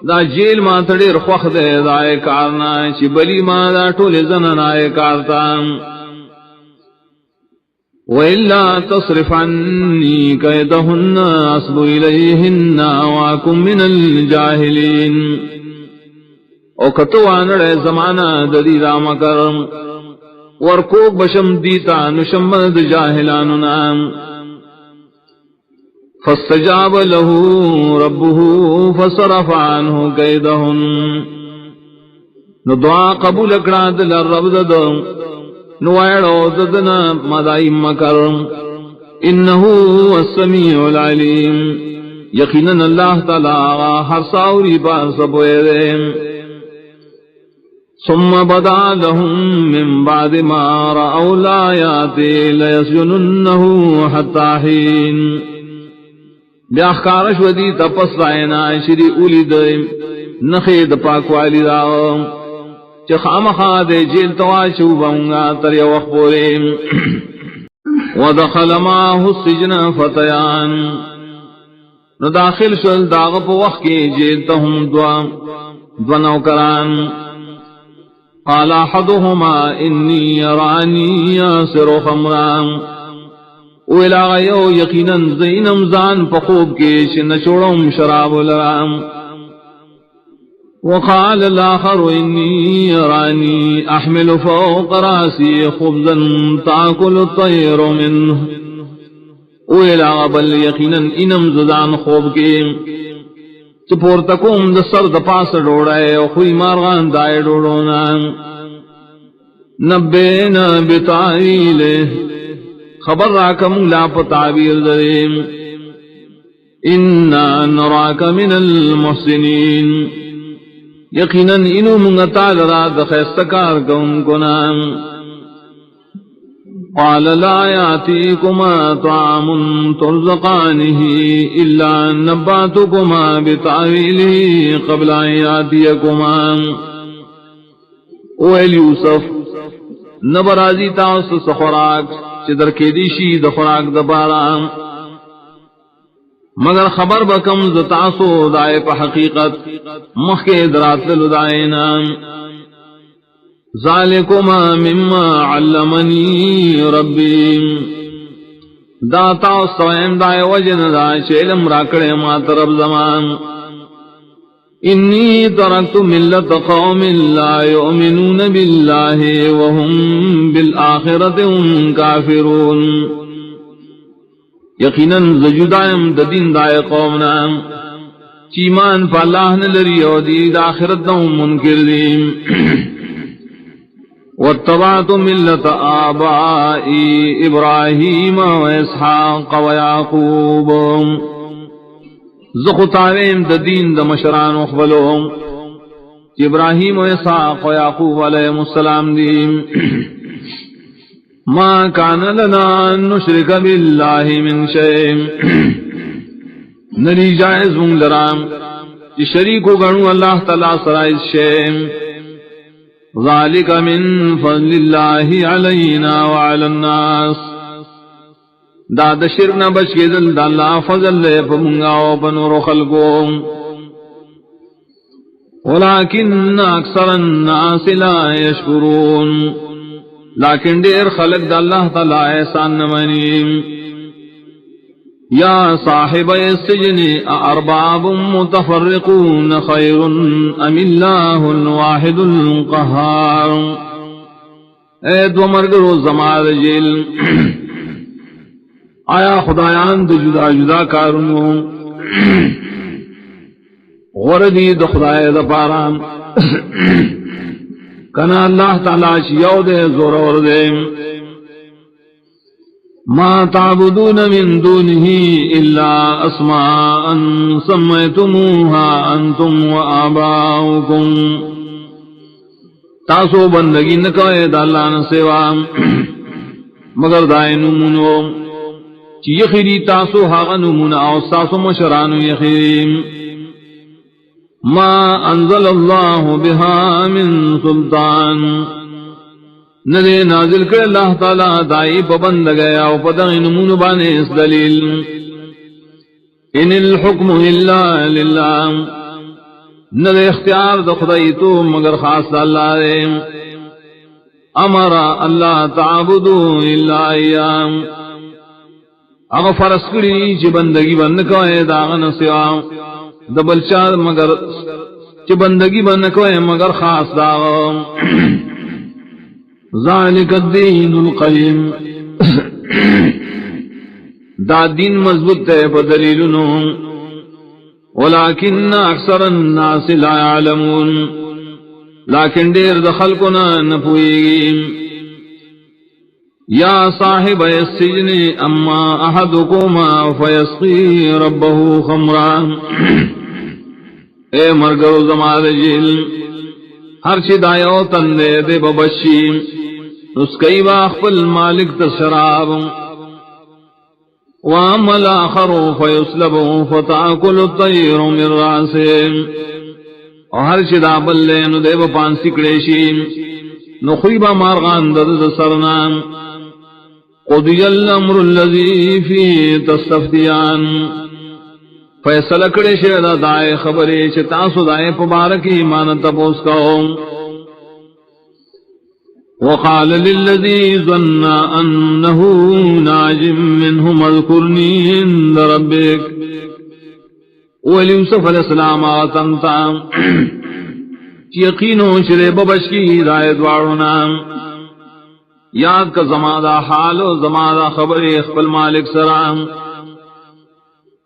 دا جیل ما تړي خوخ دے دای کارنا چې بلی ما دا ټول زنانای کارتا. وإلا تصرف عني كيدهن أصب إليهن وأكن من الجاهلين او کتوان رے زمانہ ددی رام کرم ورکوک بشم دیتا نشمد جاہلاننا. فاستجاب له ربه فصرف عنه كيدهن نو دعا قبول اکڑا دل رب ددو نوائڑو ددنا مدائی مکر. انہو السمیع العلیم یقیناً اللہ تعالی ہر ساوری بار سبوئے دے. ثم بدا لهم من بعد ما رأوا الآیات لیسجننه حتی حین بیا خارش ودی تپس رائنا شری اولی دے نخید پاکوالی داو چه خامخا دے جیل تواشو بونگا تر وقت پوریم. ودخل معه السجن فتیان نو داخل شل داغ پا وقت کی جیل تهم دو نوکران. قال احدهما انی یرانی یاسر خمرا ویلا غیو یقینا زینم زان پا خوب کیش نشورم شراب لرام. وقال الآخر إني يراني أحمل فوق رأسي خبزا تأكل الطير منه وإلى بل يقينا إنم زدان خوب کے چپورتکوم د سر د پاس ڈوڑائے خوی مارغان دائے ڈوڑونا. نبینا بتعویلہ خبر راکم لا پتعویل دریم. انا نراک من المحسنین یقیناً انو منگتا لرا دخیستکار کون کنام. قال لا یاتیکما طعام ترزقانه الا نباتکما بتعویله قبل ان یاتیکما. اویل یوسف نبرازی تاس سخوراک چی در کیدیشی دخوراک دبارام مگر خبر بکم زتاسو دائے پا حقیقت مخی درات لدائینا. ذالکما مما علمنی ربی داتا سویم دائے وجن دا چیلم راکڑے ما طرف زمان. انی ترکت ملت قوم لا یؤمنون باللہ وهم بالآخرت هم کافرون یقیناً زجدائم ددین دائے قومنا چیمان پا اللہ نلری و دید آخرت دہم منکر دیم. واتبعت ملت آبائی ابراہیم و اسحاق و یعقوب زخطاریم ددین د مشران اخبلوم ابراہیم و اسحاق و یعقوب علیہ السلام دیم. ما کان لنا ان نشرک باللہ من شیء نری جائز من لرام کہ شریک گنو اللہ تعالی سرائز شیء. ذالک من فضل اللہ علینا وعلی الناس دا د شرک نہ بچ کے دل دا اللہ فضل لے پمنگا و پنور خلقو. ولكن اکثر الناس لا یشکرون لیکن دیر خلق دا اللہ تعالی احسان نمانیم. یا صاحب السجن ارباب متفرقون خیر ام اللہ الواحد القہار. اے دو مرگرو زمار جیل آیا خدایان دو جدا جدا کارنو غردی دو خدای دا پارام کنا اللہ تعالی چیو دے زورور دے ما تعبدون من دونه الا اسماء سميتموها انتم وآباؤكم تاسو بندگی نہ کوئے دا اللہ نہ سوا مگر دائے نمونو چی یخیری تاسو حاغ نمونا او تاسو مشرانو یخیریم ما انزل اللہ بها من سلطان ندے نازل کر اللہ تعالی دائی پبند گیا او پدغ نمون بانے اس دلیل ان الحکم الا للہ ندے اختیار دخدائی تو مگر خاص اللہ دے امر اللہ تعبدو الا ایام اگر فرس کری چی بندگی بند کوئے داغن سوا دبل چار مگر چی بندگی بند کوئے مگر خاص داغن ذالک الدین القیم دا دین مضبوط ہے پا دلیلنو ولیکن اکثر الناس لا يعلمون لیکن دیر دخل کنا نپوئیگی یا صاحب السجن اما احدکما فیسقی ربه خمرا اے مرگرو زماد جل ہر چی دایو تندے دے ببشی اس کئی باخفل مالک تشراب واما الاخر فیسلبو فتاکل الطیر من راسے اور ہر چی دا بلین دے بپان سکڑیشی نخیبا مارغان درد سرنام قضی الامر الذی فی تستفتیان فیصلہ کڑے شیدہ دائے خبری چتاسو دائے پبارکی ایمان تپوس کہو وقال للذی ظن انہو ناجم منہم اذکرنی عند ربک ولی یوسف علیہ السلام آتنتا یقینو شرے ببش کی ہدایت وارونا یاد کا زمادہ حال و زمادہ خبری اخبر مالک سرام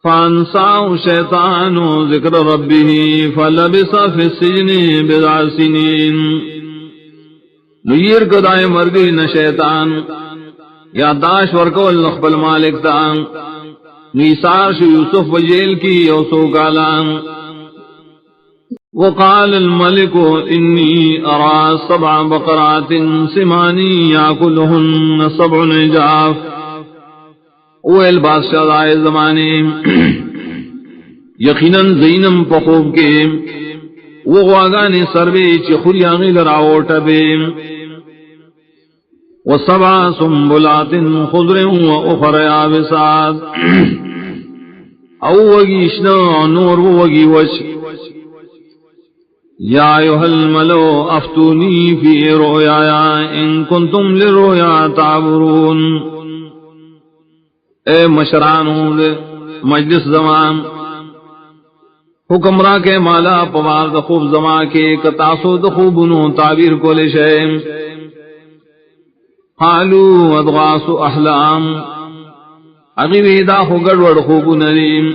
فانساو شیطان ذکر ربه فلبس فی السجن بضع سنین نیر کدائے مرگی نہ شیطان یا داش ورکول اخبر مالک تان نیسار شو یوسف وجیل کی یوسو کالان وقال الملك إني أرى 7 بقرات سمان يأكلهن 7 عجاف اویل بادشاہ دائے زمانے یقیناً زینم پخوب کے وہ غواگانے سروے چی خوریاغی لراؤٹا بے و7 سنبلات خضر و اخر یابسات او وگی اشنا نور وگی وش یا ایوہ الملو افتونی فی رؤیایا ان کنتم لرؤیا تعبرون اے مشرانوں دے مجلس زمان حکمراں کے مالا پوار دخوب زمان کے کتاسو دخوبنو تعبیر کو لے شیم حالو ادغاس احلام اغیوی دا خوگڑوڑ خوب نریم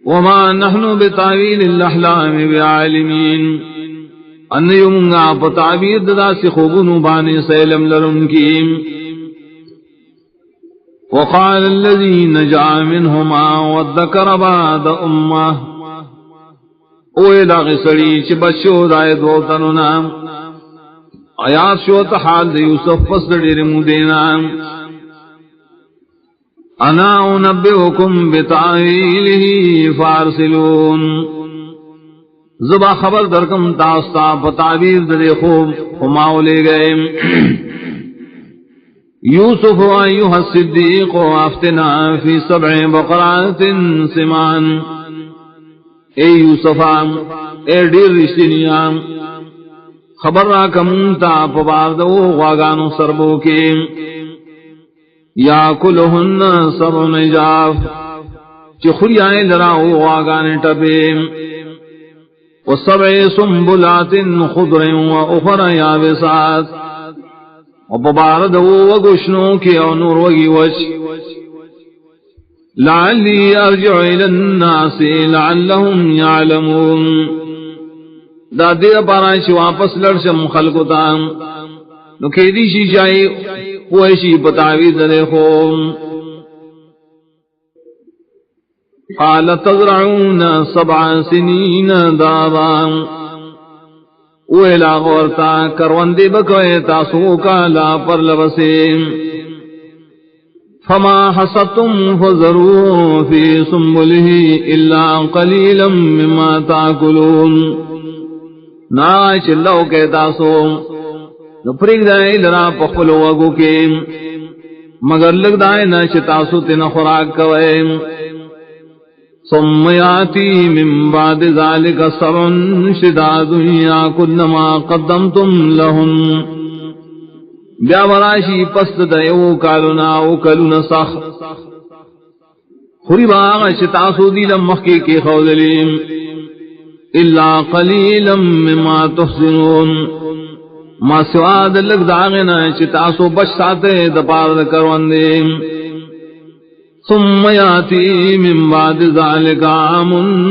وما نحن بتعویل الاحلام بعالمین ان یمنگا پتعبیر دا سی خوبنو بانی سیلم لرن کیم وقال الذي نجا منهما وذكر بعد امه اوے دا غسڑی چ بچو دای دو تننا آیات شو حال یوسف پس ڈیر مدینا انا انبئکم بتعویلہ فارسلون زبا خبر درکم تاستا بتعبیر دے خوب ہماو لے گئے یوسف ایوہ الصدیق افتنا فی 7 بقرات سمان اے یوسفا اے ڈیر رشتنیا خبر را کمونتا پباردو غاگانو سربو کے یاکلہن 7 عجاف چی خوریائیں لراؤ غاگانے ٹپے و7 سنبلات خضر و اخر یابسات وببارد وغشنو کی او نور وگی وش لعلی ارجع الى الناس لعلهم يعلمون دا دیر پارانشی واپس لڑشم خلقو تا نو کھیدی شی شائی خوشی پتاویز دے خوم قال تزرعون 7 سنین دابا اویلا غورتا کروندی بکوئے تاسو کالا پر لبسیم فما حصدتم فذروا في سنبله الا قليلا مما تاكلون ناش لو کے تاسو نپریک دائے لرا پخلو وگو کے مگر لگ دائے ناش تاسو تن خوراک کوئے ثم ياتي من بعد ذلك 7 شداد يأكلن ما قدمتم لهم بیا وراشی پست دیو کالونا او کلونا سخ خوری باغ شتاسو دیلم مخی کی خودلیم الا قلیلا مما تحسنون ما سواد لگ داغنا شتاسو بچ ساتے دپار کروندیم ثم ياتي من بعد ذلك عام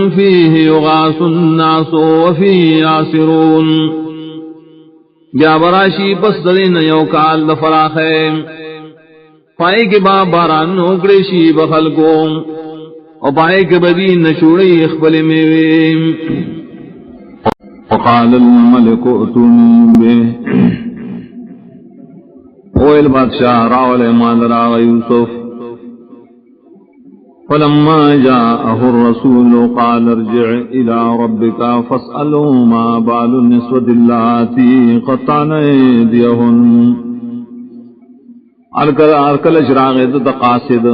فيه يغاث الناس وفيه يعصرون بیا براشی پس دین یو کال دفراخ ہے پائے کے با باران نوکریشی بخل کو اور پائے کے بدی نشوڑی اخبل میوے وقال الملك ائتوني به اویل بادشاہ راول ایمان راغ یوسف فلما جاءه الرسول قال ارجع إلى ربك فاسأله ما بال النسوة اللاتي قطعن أيديهن ارکل اشراغ قاصد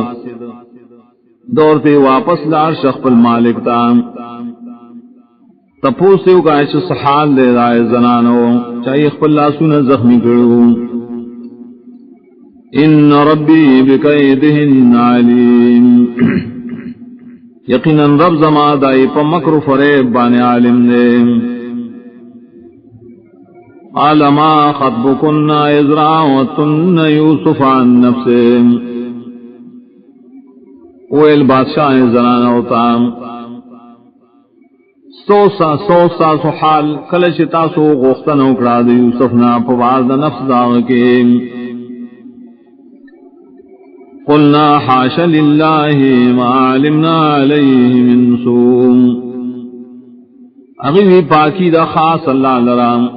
دورتے واپس لار شخص المالک تا تپوسیو کا ایش صحال دے رائے زنانو چاہیے خپل لاسونا زخمی کرو ان ربی بکیدہن علیم یقیناً رب زما دائی پا مکر فریب بانے عالم دے قال ما خطبکن اذ راوتن یوسف عن نفسے ویل بادشاہ زنان ہوتا سو حال کلش تاسو غوختن اکڑا دے یوسف نا پواد نفس داغ کے قلنا حاش للہ ما علمنا علیہ من سوء اغیوی پاکی دا خاص اللہ لرام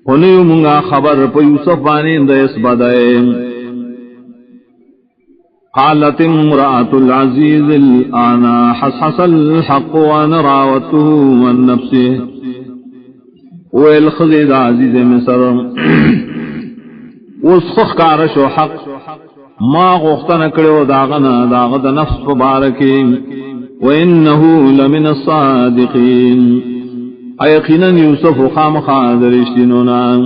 قلیو منگا خبر پا یوسف بانی دا اس بدائے قالت امرأة العزیز الآنا حسحس الحق وانا راوته من نفسه ویل خزید عزیز مصر وسخ کارش و حق ما غختن کرو داغنا داغد نفس مبارکی وانه لمن الصادقین ایقینا یوسف خام خادر اشتنونا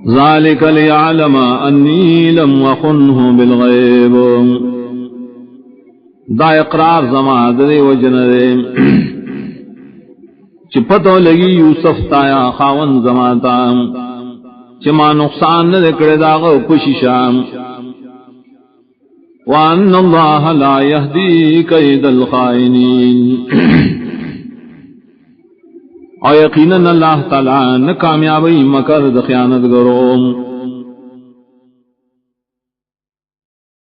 ذالک لیعلم انی لم اخنه بالغیب دا اقرار زما دے وجنرے چپتو لگی یوسف تایا خاون زماتا چما نقصان نہ دکڑے داغ پشیشام وان اللہ لا یہدی کید الخائنین اور یقیناً اللہ تعالی نہ کامیابی مکر خیانت گرو